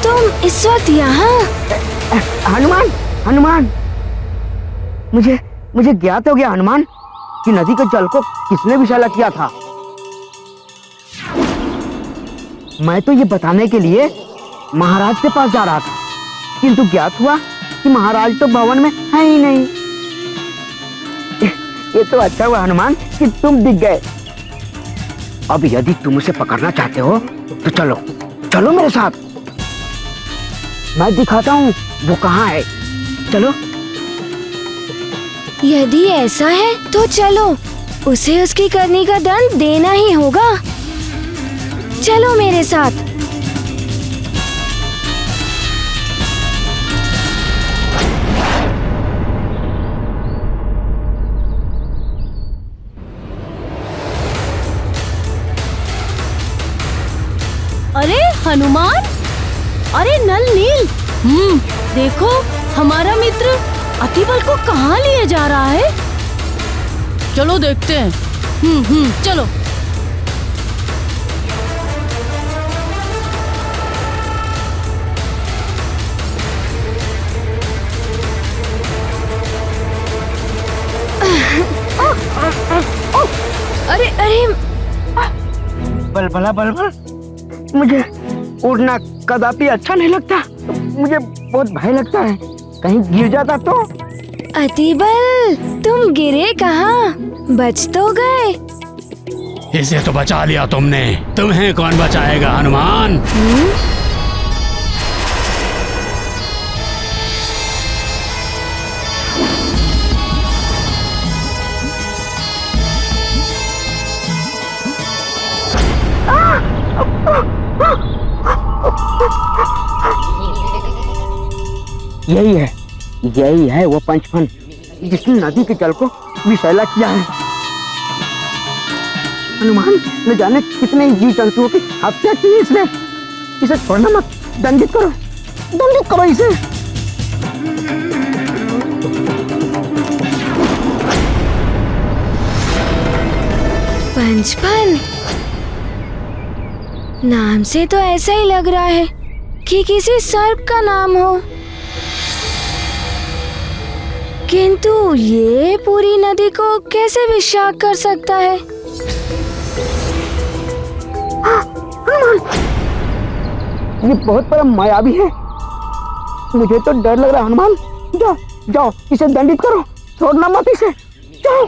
तुम इस वक्त यहाँ? हनुमान, हनुमान, मुझे ज्ञात हो गया हनुमान कि नदी के जल को किसने विषैला किया था। मैं तो ये बताने के लिए महाराज के पास जा रहा था, किंतु ज्ञात हुआ कि महाराज तो भवन में है ही नहीं। ये तो अच्छा हुआ हनुमान कि तुम दिख गए। अब यदि तुम उसे पकड़ना चाहते हो तो चलो चलो मेरे साथ, मैं दिखाता हूँ वो कहाँ है। चलो। यदि ऐसा है तो चलो, उसे उसकी करनी का दंड देना ही होगा। चलो मेरे साथ। अरे हनुमान, अरे नल नील, देखो हमारा मित्र अतिबल को कहाँ लिए जा रहा है। चलो देखते हैं। चलो। अरे अरे, बलबला बलबल, मुझे उड़ना कदापि अच्छा नहीं लगता। मुझे बहुत भय लगता है, कहीं गिर जाता तो। अतिबल, तुम गिरे कहाँ? बच तो गए। इसे तो बचा लिया तुमने, तुम्हें कौन बचाएगा हनुमान? यही है वो पंचफन जिसने नदी के जल को विषैला किया है। हनुमान, न जाने कितने ही जीव जंतुओं की हत्या की इसने। इसे छोड़ना मत, दंडित करो इसे। पंचफन, नाम से तो ऐसा ही लग रहा है कि किसी सर्प का नाम हो, किंतु ये पूरी नदी को कैसे विषाक्त कर सकता है? ये बहुत बड़ा मायावी है। मुझे तो डर लग रहा है हनुमान। जाओ जाओ, इसे दंडित करो, छोड़ना मत इसे। जाओ।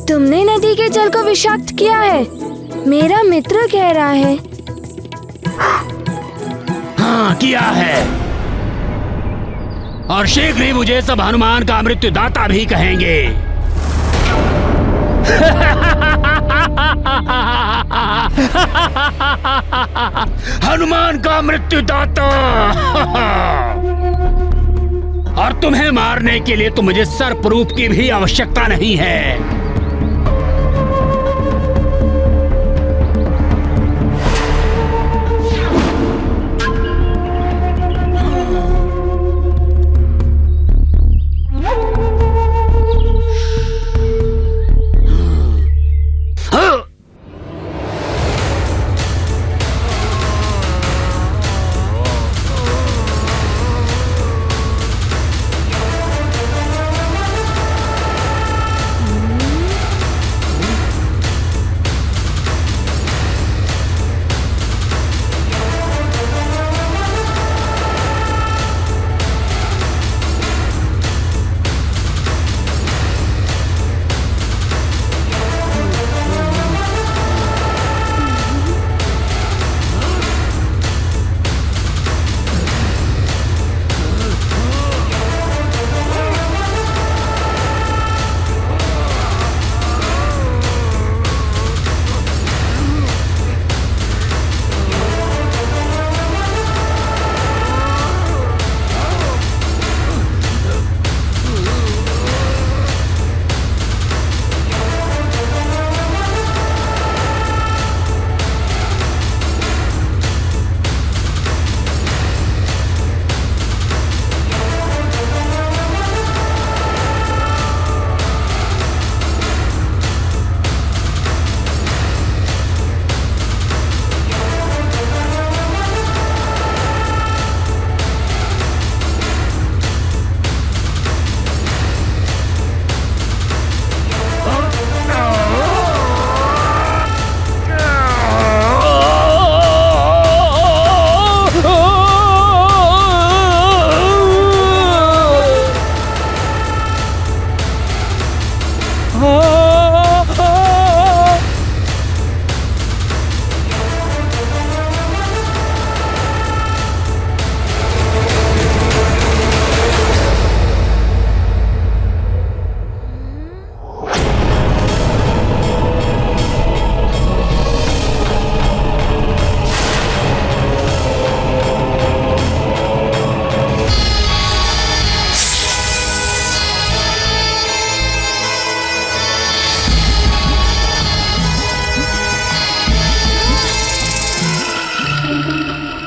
तुमने नदी के जल को विषाक्त किया है, मेरा मित्र कह रहा है। हाँ, किया है। और शीघ्र ही मुझे सब हनुमान का मृत्युदाता भी कहेंगे। हनुमान का मृत्युदाता। और तुम्हें मारने के लिए तो मुझे सर्प रूप की भी आवश्यकता नहीं है।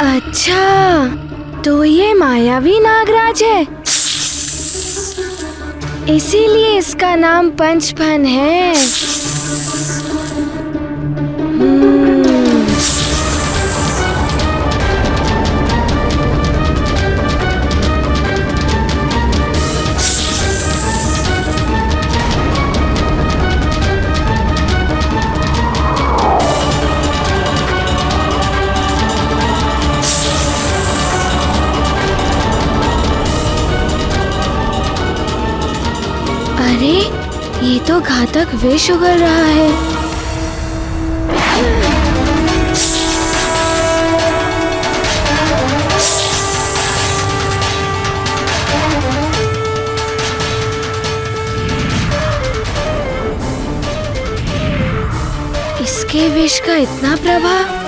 अच्छा, तो ये मायावी नागराज है, इसीलिए इसका नाम पंचफन है। अरे, ये तो घातक विष उगल रहा है। इसके विष का इतना प्रभाव।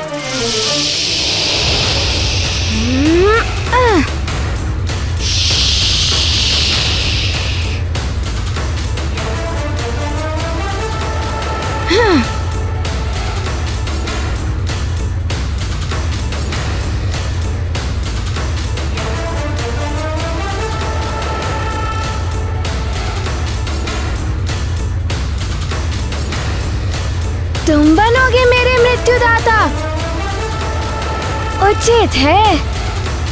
तुम बनोगे मेरे मृत्युदाता? उचित है,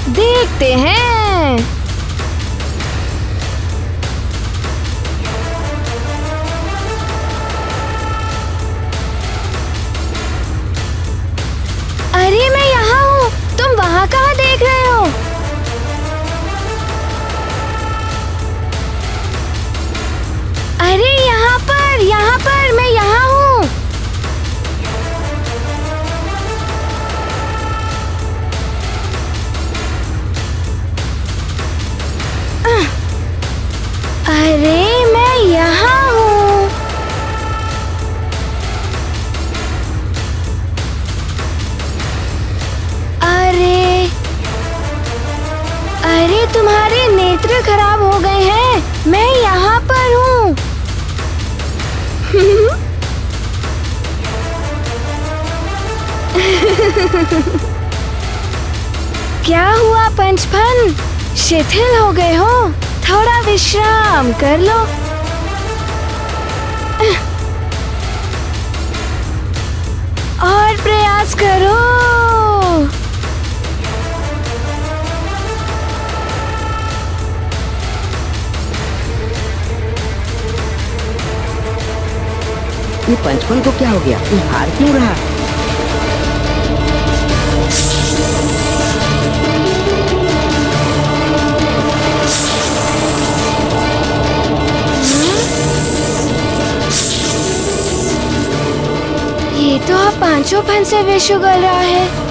देखते हैं। अरे मैं यहाँ हूँ, तुम वहाँ कहाँ देख रहे हो? अरे यहाँ पर मैं यहाँ हूँ। अरे मैं यहाँ हूँ। अरे तुम्हारे नेत्र खराब हो गए हैं, मैं यहाँ पर हूँ। क्या हुआ पंचफन, शिथिल हो गए हो? थोड़ा विश्राम कर लो। और प्रयास करो। ये पंचफल को क्या हो गया? ये हार क्यों रहा? ये तो अब पांचों फन से विष उगल रहा है।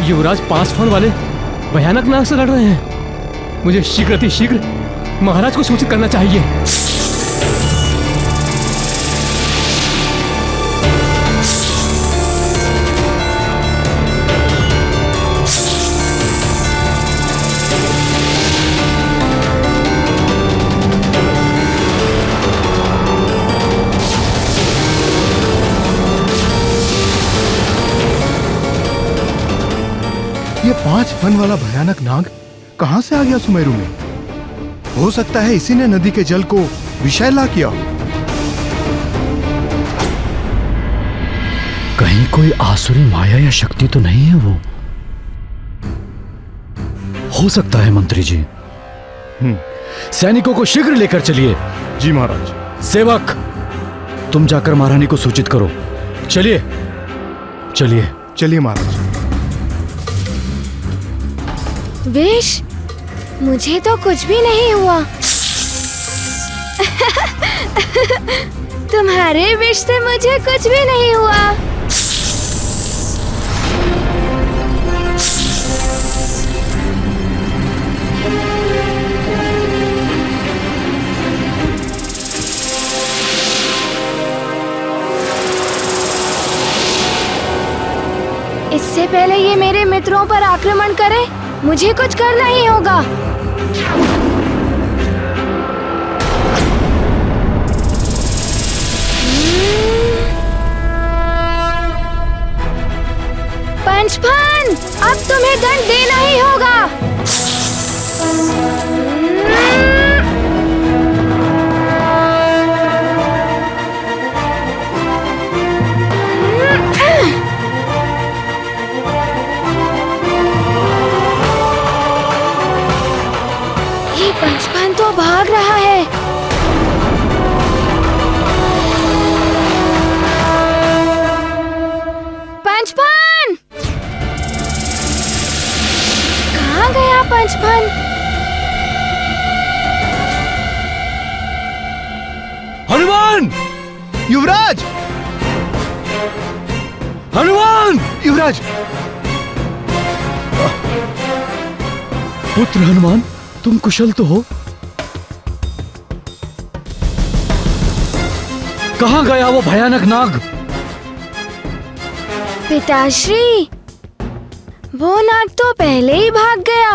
युवराज 5 फन वाले भयानक नाग से लड़ रहे हैं। मुझे शीघ्र अतिशीघ्र महाराज को सूचित करना चाहिए। ये 5 फन वाला भयानक नाग कहां से आ गया सुमेरु में? हो सकता है इसी ने नदी के जल को विषैला किया। कहीं कोई आसुरी माया या शक्ति तो नहीं है वो? हो सकता है मंत्री जी। सैनिकों को शीघ्र लेकर चलिए। जी महाराज। सेवक, तुम जाकर महारानी को सूचित करो। चलिए चलिए चलिए महाराज। विष? मुझे तो कुछ भी नहीं हुआ। तुम्हारे विष से मुझे कुछ भी नहीं हुआ। इससे पहले ये मेरे मित्रों पर आक्रमण करे, मुझे कुछ करना ही होगा। पंचफन, अब तुम्हें दंड देना ही होगा। पंचफन तो भाग रहा है। पंचफन! कहाँ गया पंचफन? हनुमान! युवराज! हनुमान! युवराज! पुत्र हनुमान, तुम कुशल तो हो? कहाँ गया वो भयानक नाग? पिताश्री, वो नाग तो पहले ही भाग गया।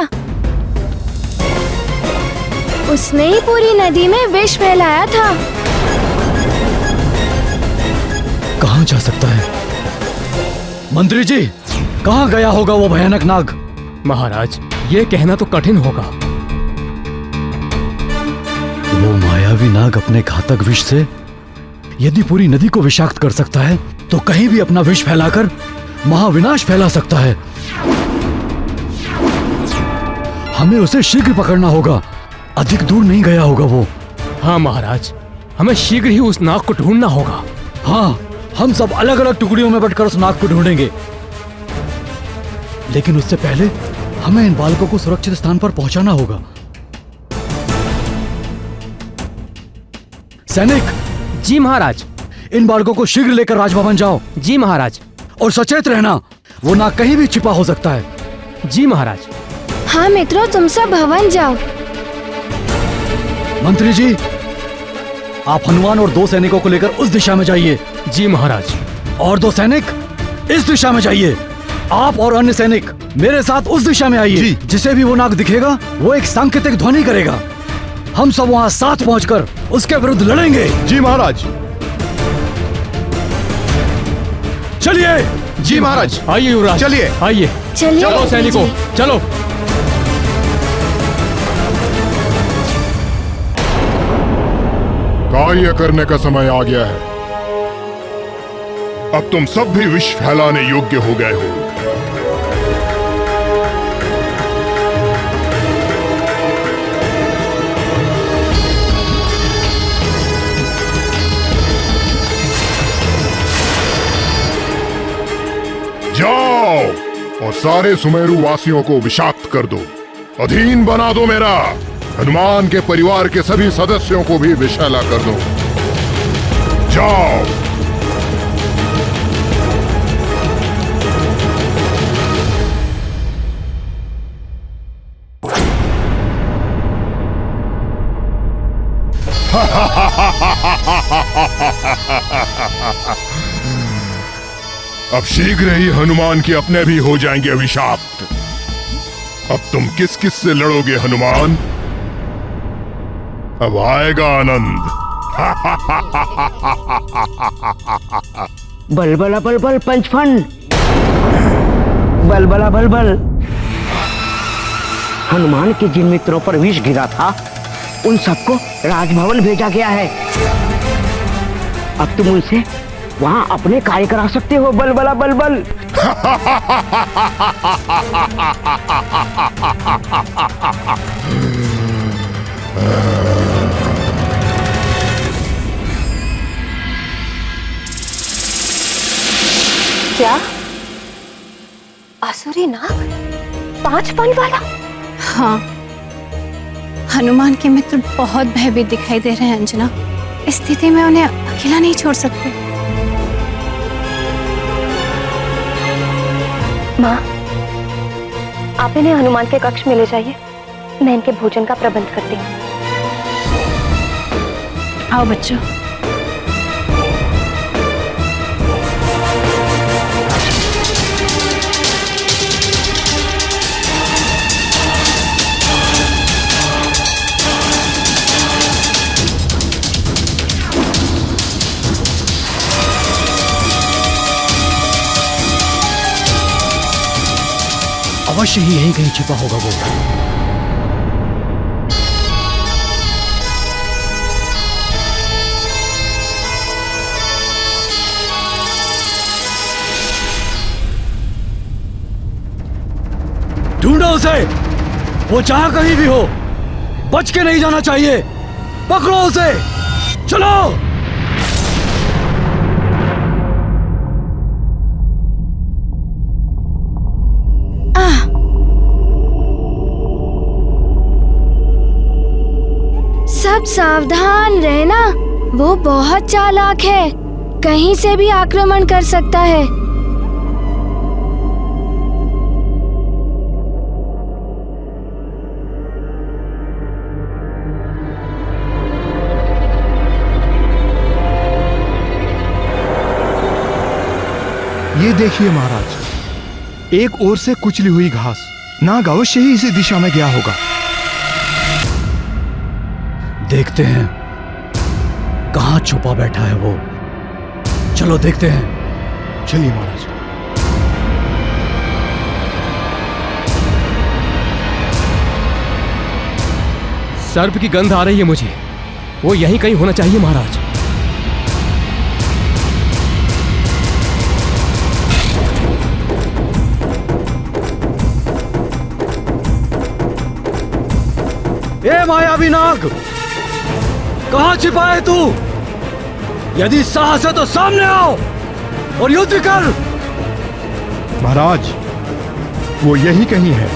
उसने ही पूरी नदी में विष फैलाया था। कहाँ जा सकता है? मंत्री जी, कहाँ गया होगा वो भयानक नाग? महाराज, ये कहना तो कठिन होगा। वो मायावी नाग अपने घातक विष से यदि पूरी नदी को विषाक्त कर सकता है, तो कहीं भी अपना विष फैलाकर महाविनाश फैला सकता है। हमें उसे शीघ्र पकड़ना होगा। अधिक दूर नहीं गया होगा वो। हाँ महाराज, हमें शीघ्र ही उस नाग को ढूंढना होगा। हाँ, हम सब अलग अलग टुकड़ियों में बंटकर उस नाग को ढूंढेंगे। लेकिन उससे पहले हमें इन बालकों को सुरक्षित स्थान पर पहुंचाना होगा। सैनिक। जी महाराज। इन बालकों को शीघ्र लेकर राजभवन जाओ। जी महाराज। और सचेत रहना, वो नाग कहीं भी छिपा हो सकता है। जी महाराज। हाँ मित्रों, तुम सब भवन जाओ। मंत्री जी, आप हनुमान और 2 सैनिकों को लेकर उस दिशा में जाइए। जी महाराज। और 2 सैनिक इस दिशा में जाइए। आप और अन्य सैनिक मेरे साथ उस दिशा में आइए। जिसे भी वो नाग दिखेगा, वो एक सांकेतिक ध्वनि करेगा। हम सब वहाँ साथ पहुँचकर उसके विरुद्ध लड़ेंगे। जी महाराज। चलिए। जी महाराज। आइए युवराज, चलिए। आइए। चलिए चलो सैनिकों, चलो। कार्य करने का समय आ गया है। अब तुम सब भी विष फैलाने योग्य हो गए हो। जाओ और सारे सुमेरु वासियों को विषाक्त कर दो। अधीन बना दो मेरा। हनुमान के परिवार के सभी सदस्यों को भी विषैला कर दो। जाओ। अब शीघ्र ही हनुमान के अपने भी हो जाएंगे अभिशाप्त। अब तुम किस किस से लड़ोगे हनुमान? अब आएगा आनंद। बलबला बलबल पंचफन, बलबला बलबल। हनुमान के जिन मित्रों पर विष गिरा था, उन सबको राजभवन भेजा गया है। अब तुम उनसे वहां अपने कार्य करा सकते हो। बलबला बलबल। क्या आसुरी नाग 5 फन वाला? हाँ, हनुमान के मित्र बहुत भयभीत दिखाई दे रहे हैं अंजना। इस स्थिति में उन्हें अकेला नहीं छोड़ सकते। माँ, आप इन्हें हनुमान के कक्ष में ले जाइए। मैं इनके भोजन का प्रबंध करती हूँ। आओ बच्चों। अवश्य ही यहीं कहीं छिपा होगा वो। ढूंढो उसे। वो जहां कहीं भी हो, बच के नहीं जाना चाहिए। पकड़ो उसे। चलो। सब सावधान रहना, वो बहुत चालाक है। कहीं से भी आक्रमण कर सकता है। देखिए महाराज, एक ओर से कुचली हुई घास। नाग अवश्य ही इसी दिशा में गया होगा। देखते हैं कहां छुपा बैठा है वो। चलो देखते हैं। चलिए महाराज। सर्प की गंध आ रही है मुझे। वो यहीं कहीं होना चाहिए महाराज। ए मायावी नाग, कहां छिपा है तू? यदि साहस है तो सामने आओ और युद्ध कर। महाराज, वो यही कहीं है।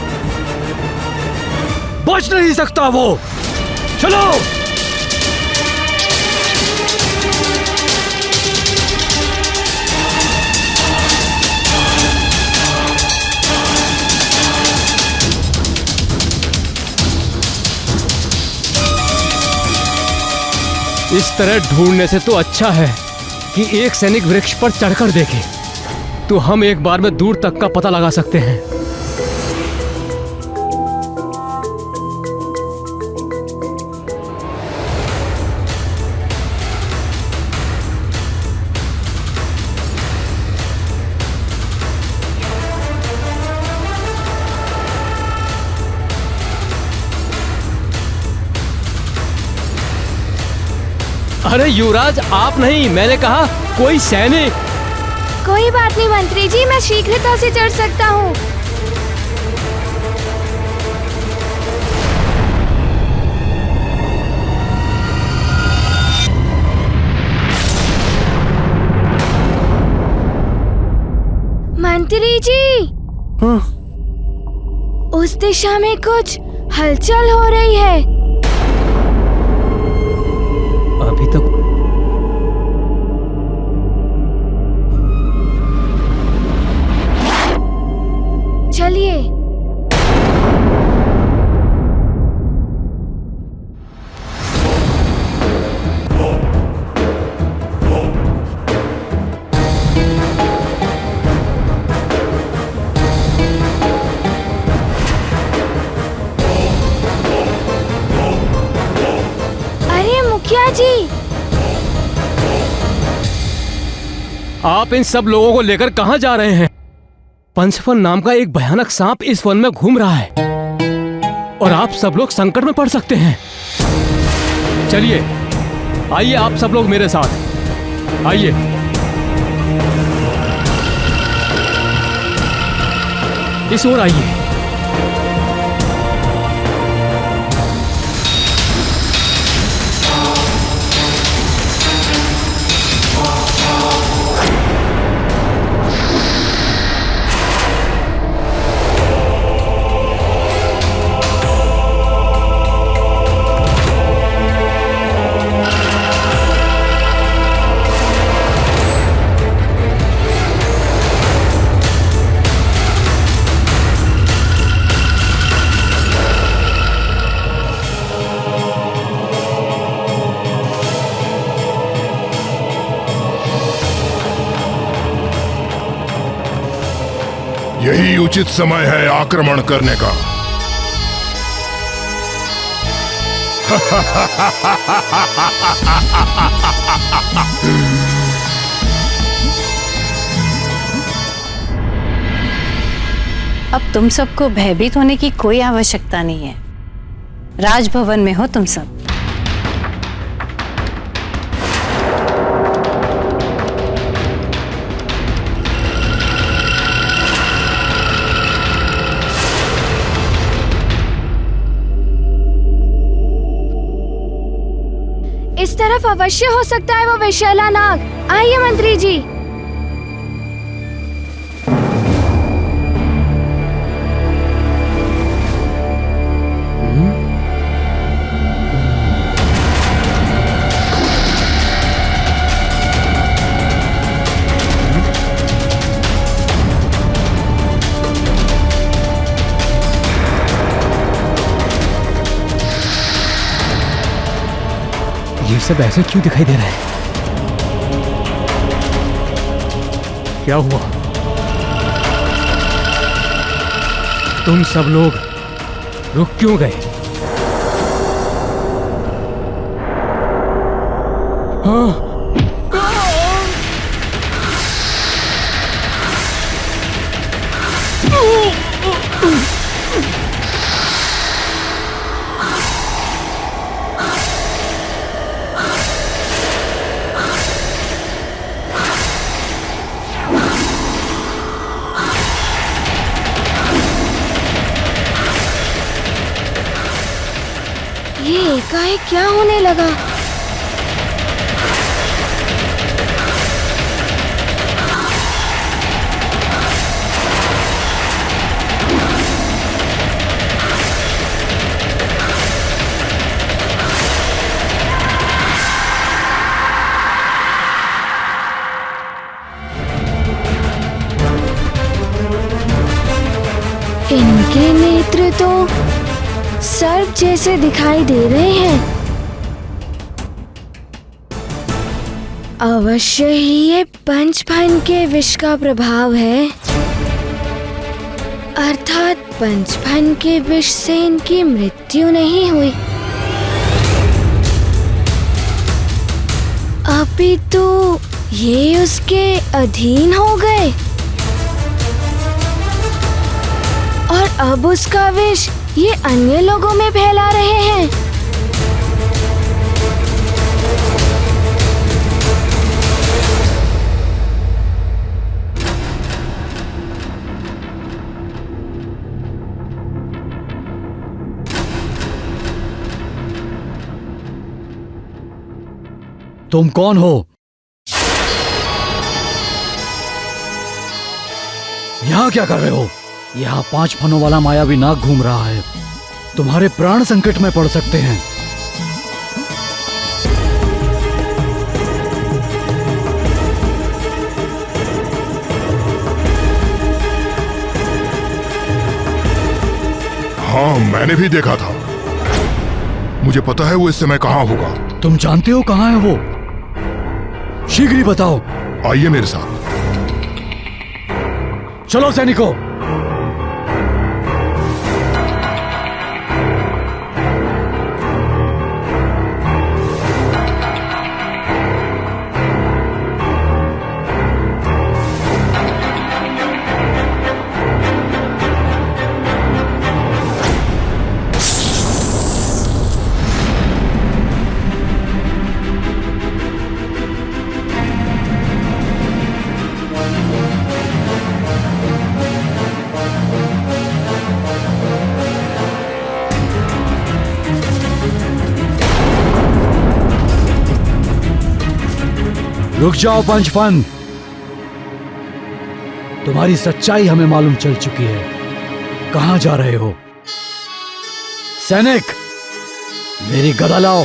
बच नहीं सकता वो। चलो। इस तरह ढूंढने से तो अच्छा है कि एक सैनिक वृक्ष पर चढ़कर देखे, तो हम एक बार में दूर तक का पता लगा सकते हैं। अरे युवराज, आप नहीं, मैंने कहा कोई सैनिक। कोई बात नहीं मंत्री जी, मैं शीघ्रता से चढ़ सकता हूँ। मंत्री जी, उस दिशा में कुछ हलचल हो रही है। अभी तक चलिए। अरे मुखिया जी, आप इन सब लोगों को लेकर कहां जा रहे हैं? पंचफन नाम का एक भयानक सांप इस वन में घूम रहा है और आप सब लोग संकट में पड़ सकते हैं। चलिए, आइए आप सब लोग मेरे साथ आइए। इस ओर आइए। यही उचित समय है आक्रमण करने का। अब तुम सबको भयभीत होने की कोई आवश्यकता नहीं है। राजभवन में हो तुम सब। इस तरफ अवश्य हो सकता है वो विषैला नाग। आइए मंत्री जी। ये सब ऐसे क्यों दिखाई दे रहा है? क्या हुआ? तुम सब लोग रुक क्यों गए? हाँ, ये एकाएक क्या होने लगा? इनके नेत्र तो सर्प जैसे दिखाई दे रहे हैं। अवश्य ही ये पंचफन के विष का प्रभाव है, अर्थात पंचफन के विष से इनकी मृत्यु नहीं हुई, अपितु ये उसके अधीन हो गए और अब उसका विष ये अन्य लोगों में फैला रहे हैं। तुम कौन हो? यहाँ क्या कर रहे हो? यहाँ 5 फनों वाला मायावी नाग घूम रहा है, तुम्हारे प्राण संकट में पड़ सकते हैं। हाँ, मैंने भी देखा था। मुझे पता है वो इस समय कहाँ होगा। तुम जानते हो कहाँ है वो? शीघ्र ही बताओ। आइए मेरे साथ। चलो सैनिकों। रुक जाओ पंचफन, तुम्हारी सच्चाई हमें मालूम चल चुकी है। कहां जा रहे हो? सैनिक, मेरी गदा लाओ।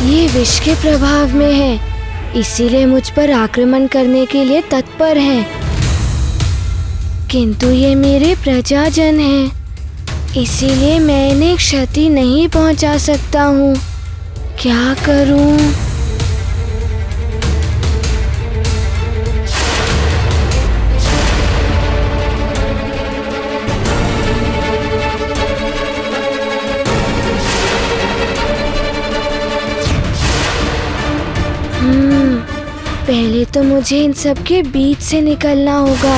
ये विष के प्रभाव में है, इसीलिए मुझ पर आक्रमण करने के लिए तत्पर हैं। किंतु ये मेरे प्रजाजन हैं, इसीलिए मैं इन्हें क्षति नहीं पहुंचा सकता हूँ। क्या करूँ? पहले तो मुझे इन सब के बीच से निकलना होगा।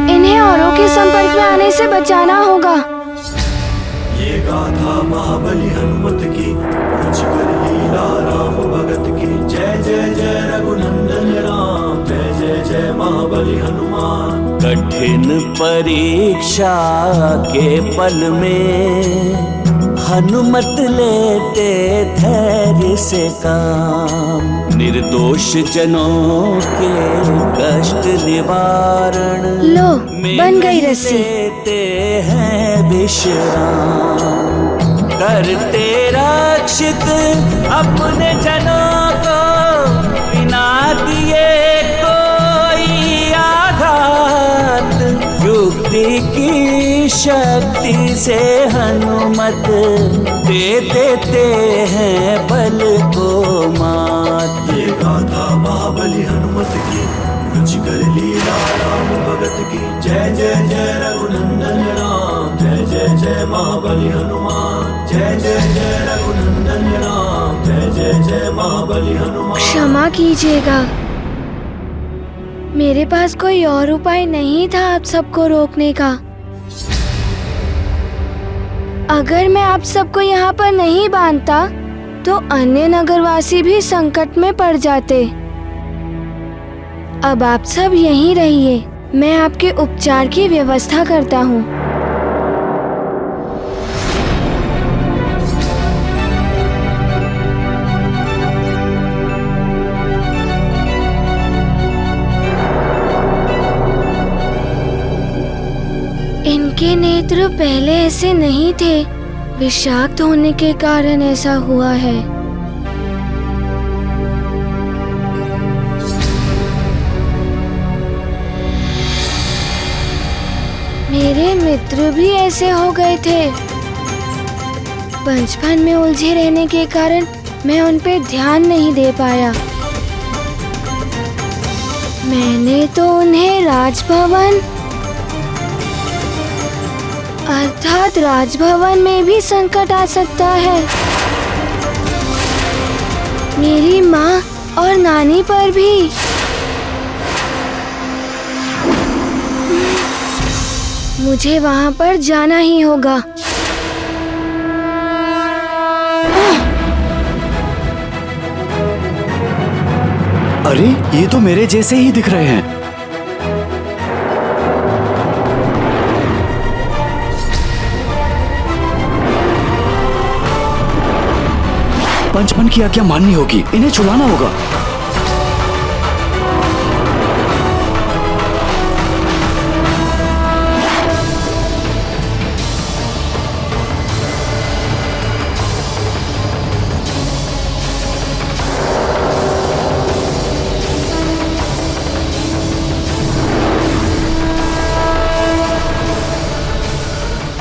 इन्हें औरों के संपर्क में आने से बचाना होगा। ये गाथा महाबली हनुमत की, रुचिकर लीला राम भगत की। जय जय जय रघुनंदन राम, जय जय जय महाबली हनुमान। कठिन परीक्षा के पल में हनुमत लेते धैर्य से काम। निर्दोष जनों के कष्ट निवारण लो बन गई रस्सी। देते हैं विश्राम। करते रक्षित अपने जनों को, बिना दिए कोई आघात। युक्ति की शक्ति से हनुमत दे देते हैं बल को मात। ये गाथा महाबली हनुमत की, रुचिकर लीला राम भगत की। जय जय जय रघुनंदन राम, जय जय जय महाबली हनुमान। जय जय जय रघुनंदन राम, जय जय जय महाबली हनुमान। क्षमा कीजिएगा, मेरे पास कोई और उपाय नहीं था आप सबको रोकने का। अगर मैं आप सबको यहाँ पर नहीं बांधता तो अन्य नगरवासी भी संकट में पड़ जाते। अब आप सब यहीं रहिए, मैं आपके उपचार की व्यवस्था करता हूँ। इनके नेत्र पहले ऐसे नहीं थे, विषाक्त होने के कारण ऐसा हुआ है। मेरे मित्र भी ऐसे हो गए थे। बचपन में उलझे रहने के कारण मैं उन पे ध्यान नहीं दे पाया। मैंने तो उन्हें राजभवन अर्थात राजभवन में भी संकट आ सकता है। मेरी माँ और नानी पर भी। मुझे वहाँ पर जाना ही होगा। अरे ये तो मेरे जैसे ही दिख रहे हैं। पंचपन की आज्ञा माननी होगी, इन्हें छुड़ाना होगा।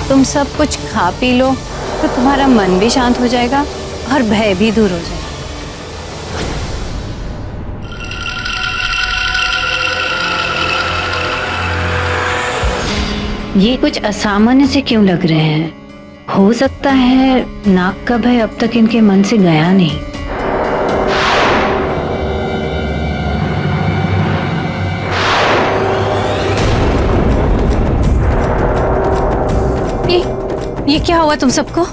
तुम सब कुछ खा पी लो तो तुम्हारा मन भी शांत हो जाएगा और भय भी दूर हो जाएगा। ये कुछ असामान्य से क्यों लग रहे हैं? हो सकता है नाग का भय अब तक इनके मन से गया नहीं। ये क्या हुआ तुम सबको?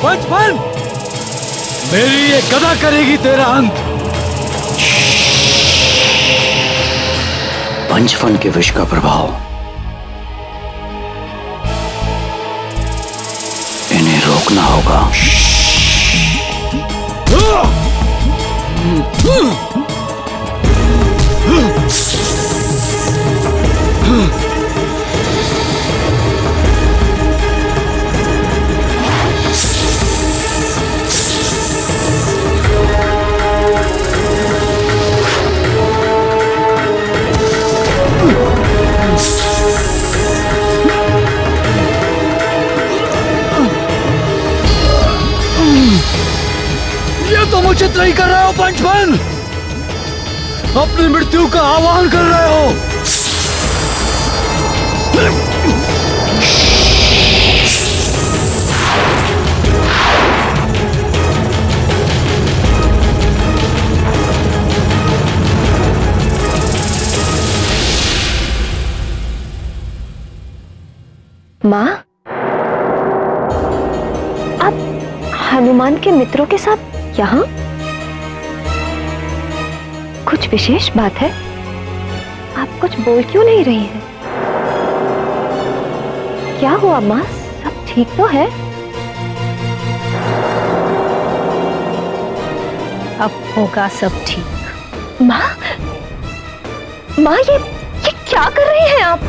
पंचपन, मेरी ये गदा करेगी तेरा अंत। पंचफन के विष का प्रभाव इन्हें रोकना होगा। तुम उचित नहीं कर रहे हो पंचफन, अपनी मृत्यु का आह्वान कर रहे हो। माँ, आप हनुमान के मित्रों के साथ यहाँ? कुछ विशेष बात है? आप कुछ बोल क्यों नहीं रही हैं? क्या हुआ माँ, सब ठीक तो है? अब होगा सब ठीक। माँ, माँ ये क्या कर रही हैं आप?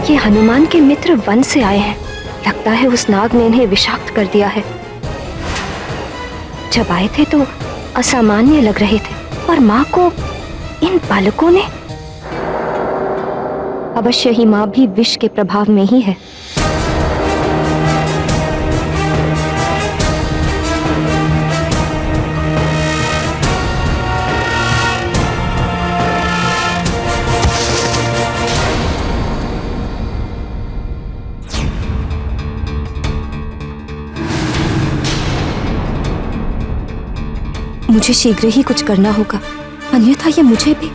ये हनुमान के मित्र वन से आए हैं। लगता है उस नाग ने इन्हें विषाक्त कर दिया है। जब आए थे तो असामान्य लग रहे थे, और माँ को इन बालकों ने। अवश्य ही माँ भी विष के प्रभाव में ही है। मुझे शीघ्र ही कुछ करना होगा, अन्यथा ये मुझे भी।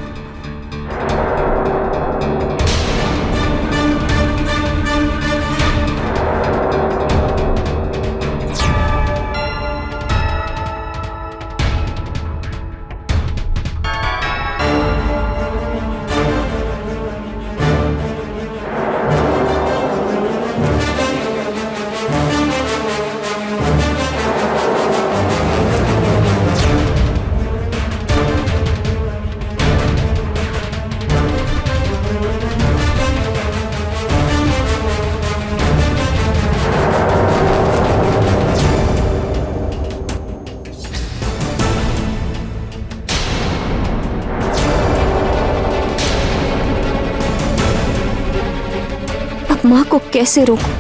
माँ को कैसे रोकूं?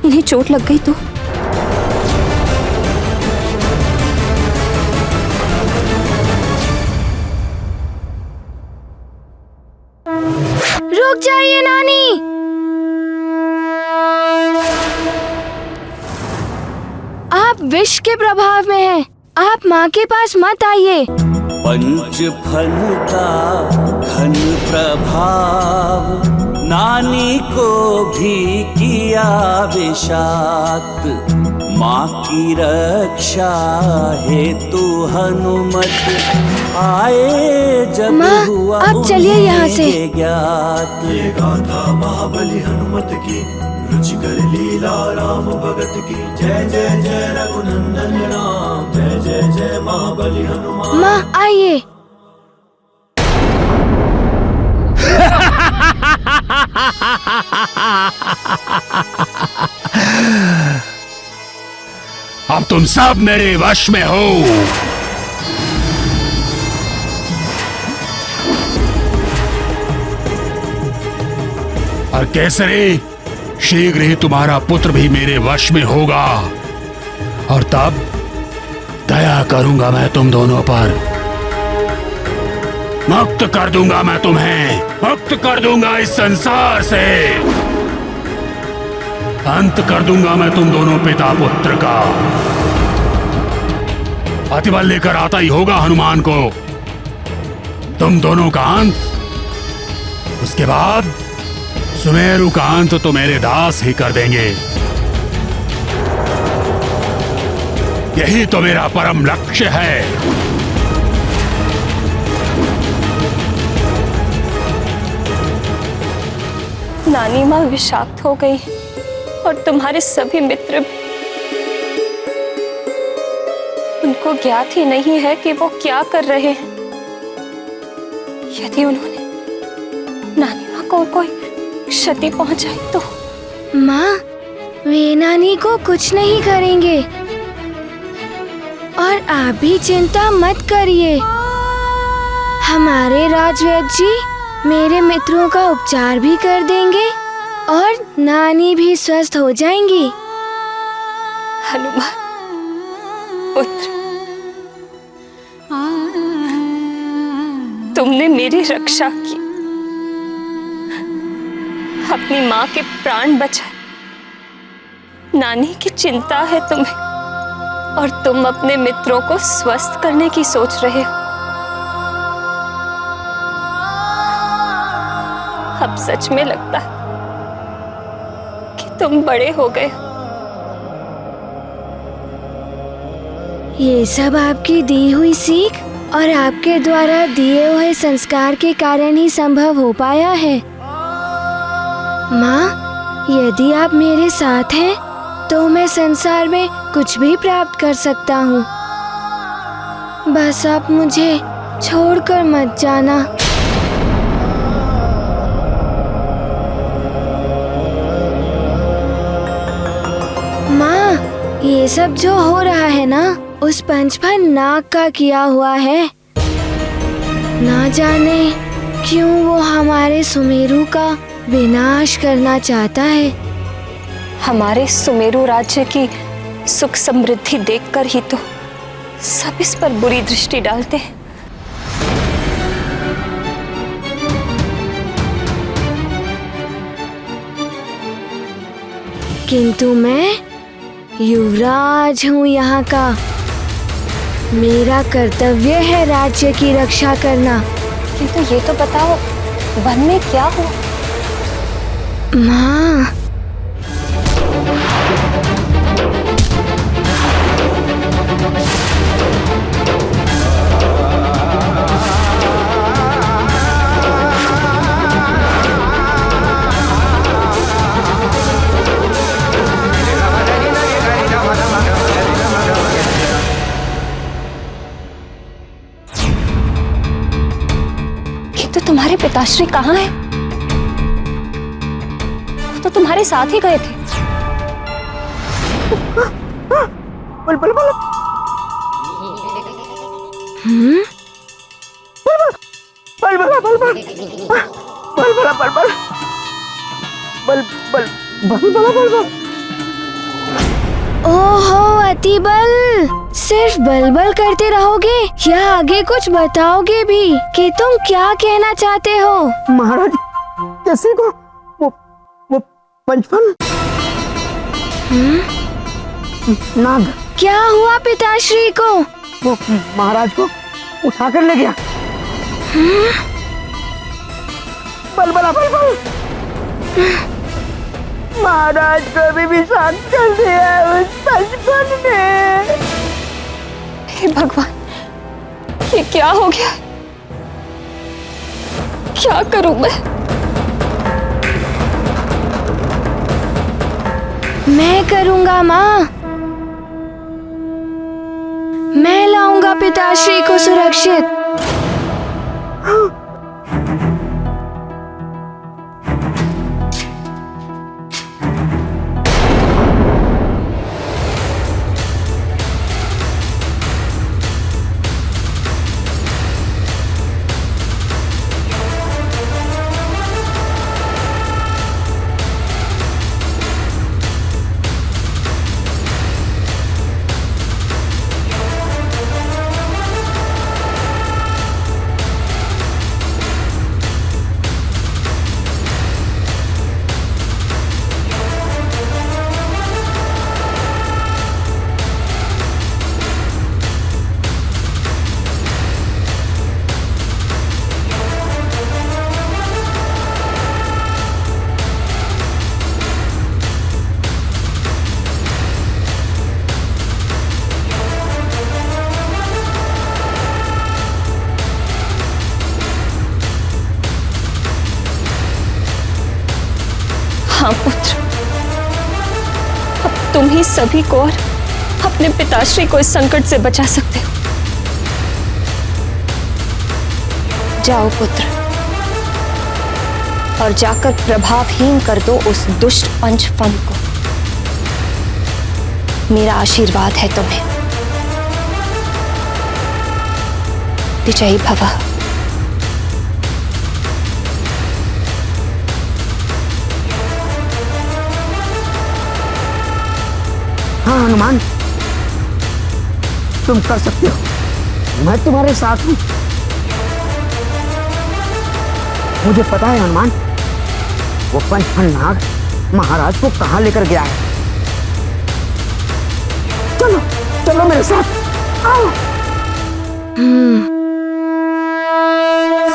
इन्हें चोट लग गई तो? रुक जाइए नानी। आप विष के प्रभाव में हैं। आप माँ के पास मत आइए। पंचफन का घन प्रभाव नानी को भी किया विषाक्त। माँ की रक्षा हेतु हनुमत आए जब माँ, हुआ आप चलिए यहाँ से। ज्ञात। ये गाथा महाबली हनुमत की, रुचिकर लीला राम भगत की। जय जय जय रघुनंदन राम, जय जय जय महाबली हनुमान। माँ आइए। अब तुम सब मेरे वश में हो। और केसरी, शीघ्र ही तुम्हारा पुत्र भी मेरे वश में होगा, और तब दया करूंगा मैं तुम दोनों पर। मुक्त कर दूंगा मैं तुम्हें, मुक्त कर दूंगा इस संसार से। अंत कर दूंगा मैं तुम दोनों पिता पुत्र का। अतिबल लेकर आता ही होगा हनुमान को। तुम दोनों का अंत, उसके बाद सुमेरु का अंत तो मेरे दास ही कर देंगे। यही तो मेरा परम लक्ष्य है। नानी माँ विषाक्त हो गई और तुम्हारे सभी मित्र भी। उनको ज्ञात ही नहीं है कि वो क्या कर रहे हैं। यदि उन्होंने नानी माँ को कोई क्षति पहुंचाई तो। माँ, वे नानी को कुछ नहीं करेंगे और आप भी चिंता मत करिए। हमारे राजवैद्य जी मेरे मित्रों का उपचार भी कर देंगे और नानी भी स्वस्थ हो जाएंगी। हनुमान पुत्र, तुमने मेरी रक्षा की, अपनी माँ के प्राण बचाए। नानी की चिंता है तुम्हें और तुम अपने मित्रों को स्वस्थ करने की सोच रहे हो। अब सच में लगता है कि तुम बड़े हो गए। ये सब आपकी दी हुई सीख और आपके द्वारा दिए हुए संस्कार के कारण ही संभव हो पाया है। माँ, यदि आप मेरे साथ हैं तो मैं संसार में कुछ भी प्राप्त कर सकता हूँ। बस आप मुझे छोड़कर मत जाना। माँ, ये सब जो हो रहा है ना, उस पंचफन नाग का किया हुआ है। ना जाने क्यों वो हमारे सुमेरु का विनाश करना चाहता है। हमारे सुमेरु राज्य की सुख समृद्धि देखकर ही तो सब इस पर बुरी दृष्टि डालते हैं। किंतु मैं युवराज हूँ यहाँ का। मेरा कर्तव्य है राज्य की रक्षा करना। किंतु ये तो बताओ, वन में क्या हुआ? माँ, तो तुम्हारे पिताश्री कहाँ हैं? वो तो तुम्हारे साथ ही गए थे। बल बल बल। बल बल बल बल बल बल बल बल बल बल बल बल बल बल। ओहो अति बल, सिर्फ बलबल करते रहोगे या आगे कुछ बताओगे भी कि तुम क्या कहना चाहते हो? महाराज, कैसे को वो पंचफन नाग क्या हुआ पिताश्री को? वो महाराज को उठाकर ले गया। बल बल बल बल। महाराज को भी विषाक्त कर दिया उस पंचफन ने। हे भगवान, ये क्या हो गया? क्या करूं मैं करूंगा माँ। मैं लाऊंगा पिताश्री को सुरक्षित। हाँ पुत्र, अब तुम ही सभी को और अपने पिताश्री को इस संकट से बचा सकते हो। जाओ पुत्र, और जाकर प्रभावहीन कर दो उस दुष्ट पंचफन को। मेरा आशीर्वाद है तुम्हें। विजयी भव। हाँ हनुमान, तुम कर सकते हो, मैं तुम्हारे साथ हूं। मुझे पता है हनुमान, वो पंचफन नाग महाराज को कहां लेकर गया है। चलो चलो मेरे साथ आओ।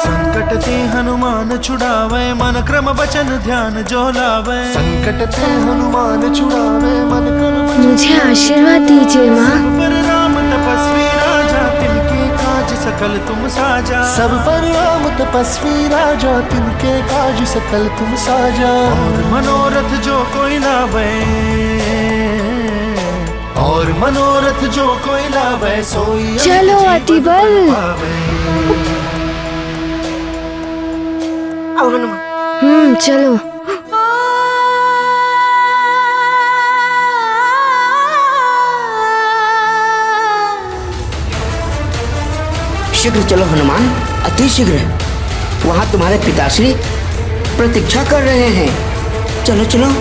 संकट ते हनुमान छुड़ावे, मन क्रम बचन ध्यान जो लावे। संकट ते हनुमान छुड़ावे, मन क्रम। मुझे आशीर्वाद दीजिए माँ। पर राम तपस्वी राजा, तिनके काज सकल तुम साजा। सब पर राम तपस्वी राजा, तिनके काज सकल तुम साजा। और मनोरथ जो कोई लावे, और मनोरथ जो कोई लावे, सोई चलो अतिबल। चलो। शीघ्र चलो हनुमान, अति शीघ्र। वहां तुम्हारे पिताश्री प्रतीक्षा कर रहे हैं। चलो चलो।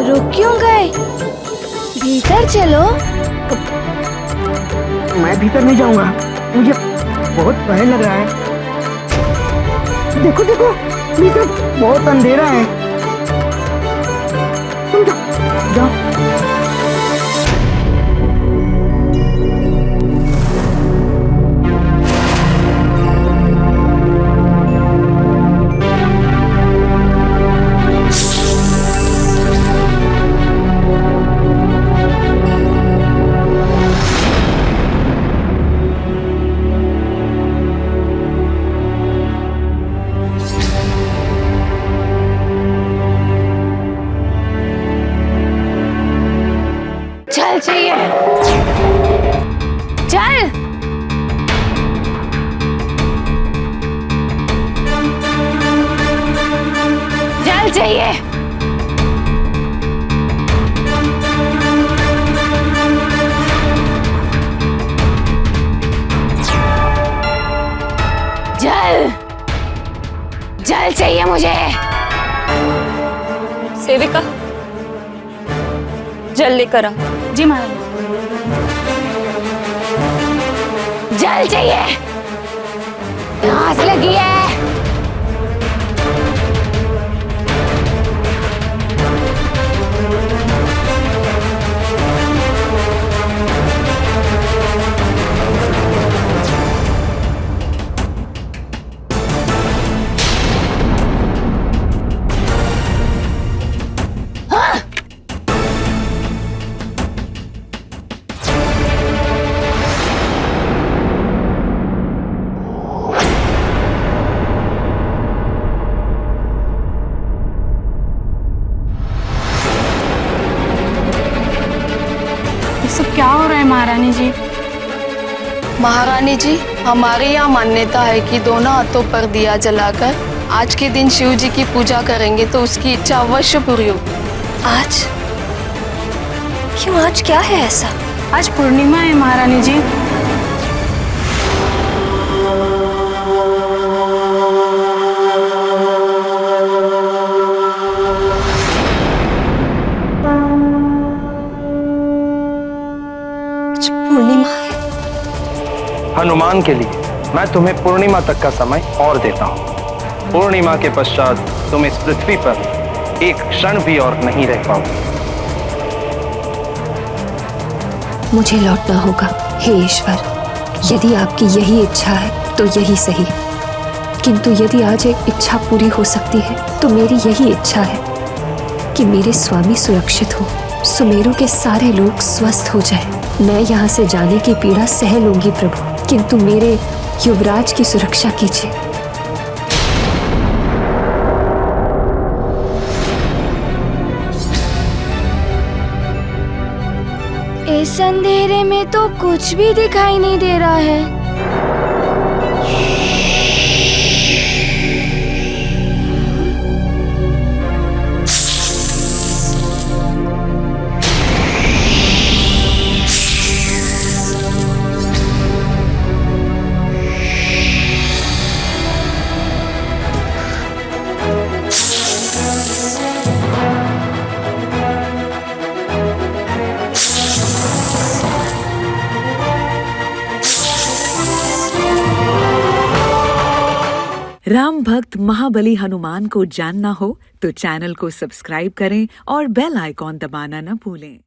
रुक क्यों गए? भीतर चलो। मैं भीतर नहीं जाऊंगा, मुझे बहुत भय लग रहा है। देखो देखो, भीतर बहुत अंधेरा है। तुम जाओ। चल चाहिए, चल। जल चाहिए। जल, जल चाहिए मुझे। सेविका, जल लेकर आओ। जी महाराज। जल चाहिए, प्यास लगी है। सब क्या हो रहा है महारानी जी? महारानी जी, हमारे यहाँ मान्यता है कि दोनों हाथों पर दिया जलाकर आज के दिन शिव जी की पूजा करेंगे तो उसकी इच्छा अवश्य पूरी होगी। आज? क्यों, आज क्या है ऐसा? आज पूर्णिमा है महारानी जी। पूर्णिमा है। हनुमान के लिए मैं तुम्हें पूर्णिमा तक का समय और देता हूँ। पूर्णिमा के पश्चात तुम इस पृथ्वी पर एक क्षण भी और नहीं रह पाओगे। मुझे लौटना होगा। हे ईश्वर, यदि आपकी यही इच्छा है तो यही सही, किंतु यदि आज एक इच्छा पूरी हो सकती है तो मेरी यही इच्छा है कि मेरे स्वामी सुरक्षित हो, सुमेरु के सारे लोग स्वस्थ हो जाएं। मैं यहाँ से जाने की पीड़ा सह लूंगी प्रभु, किंतु मेरे युवराज की सुरक्षा कीजिए। इस अंधेरे में तो कुछ भी दिखाई नहीं दे रहा है। राम भक्त महाबली हनुमान को जानना हो तो चैनल को सब्सक्राइब करें और बेल आइकॉन दबाना न भूलें।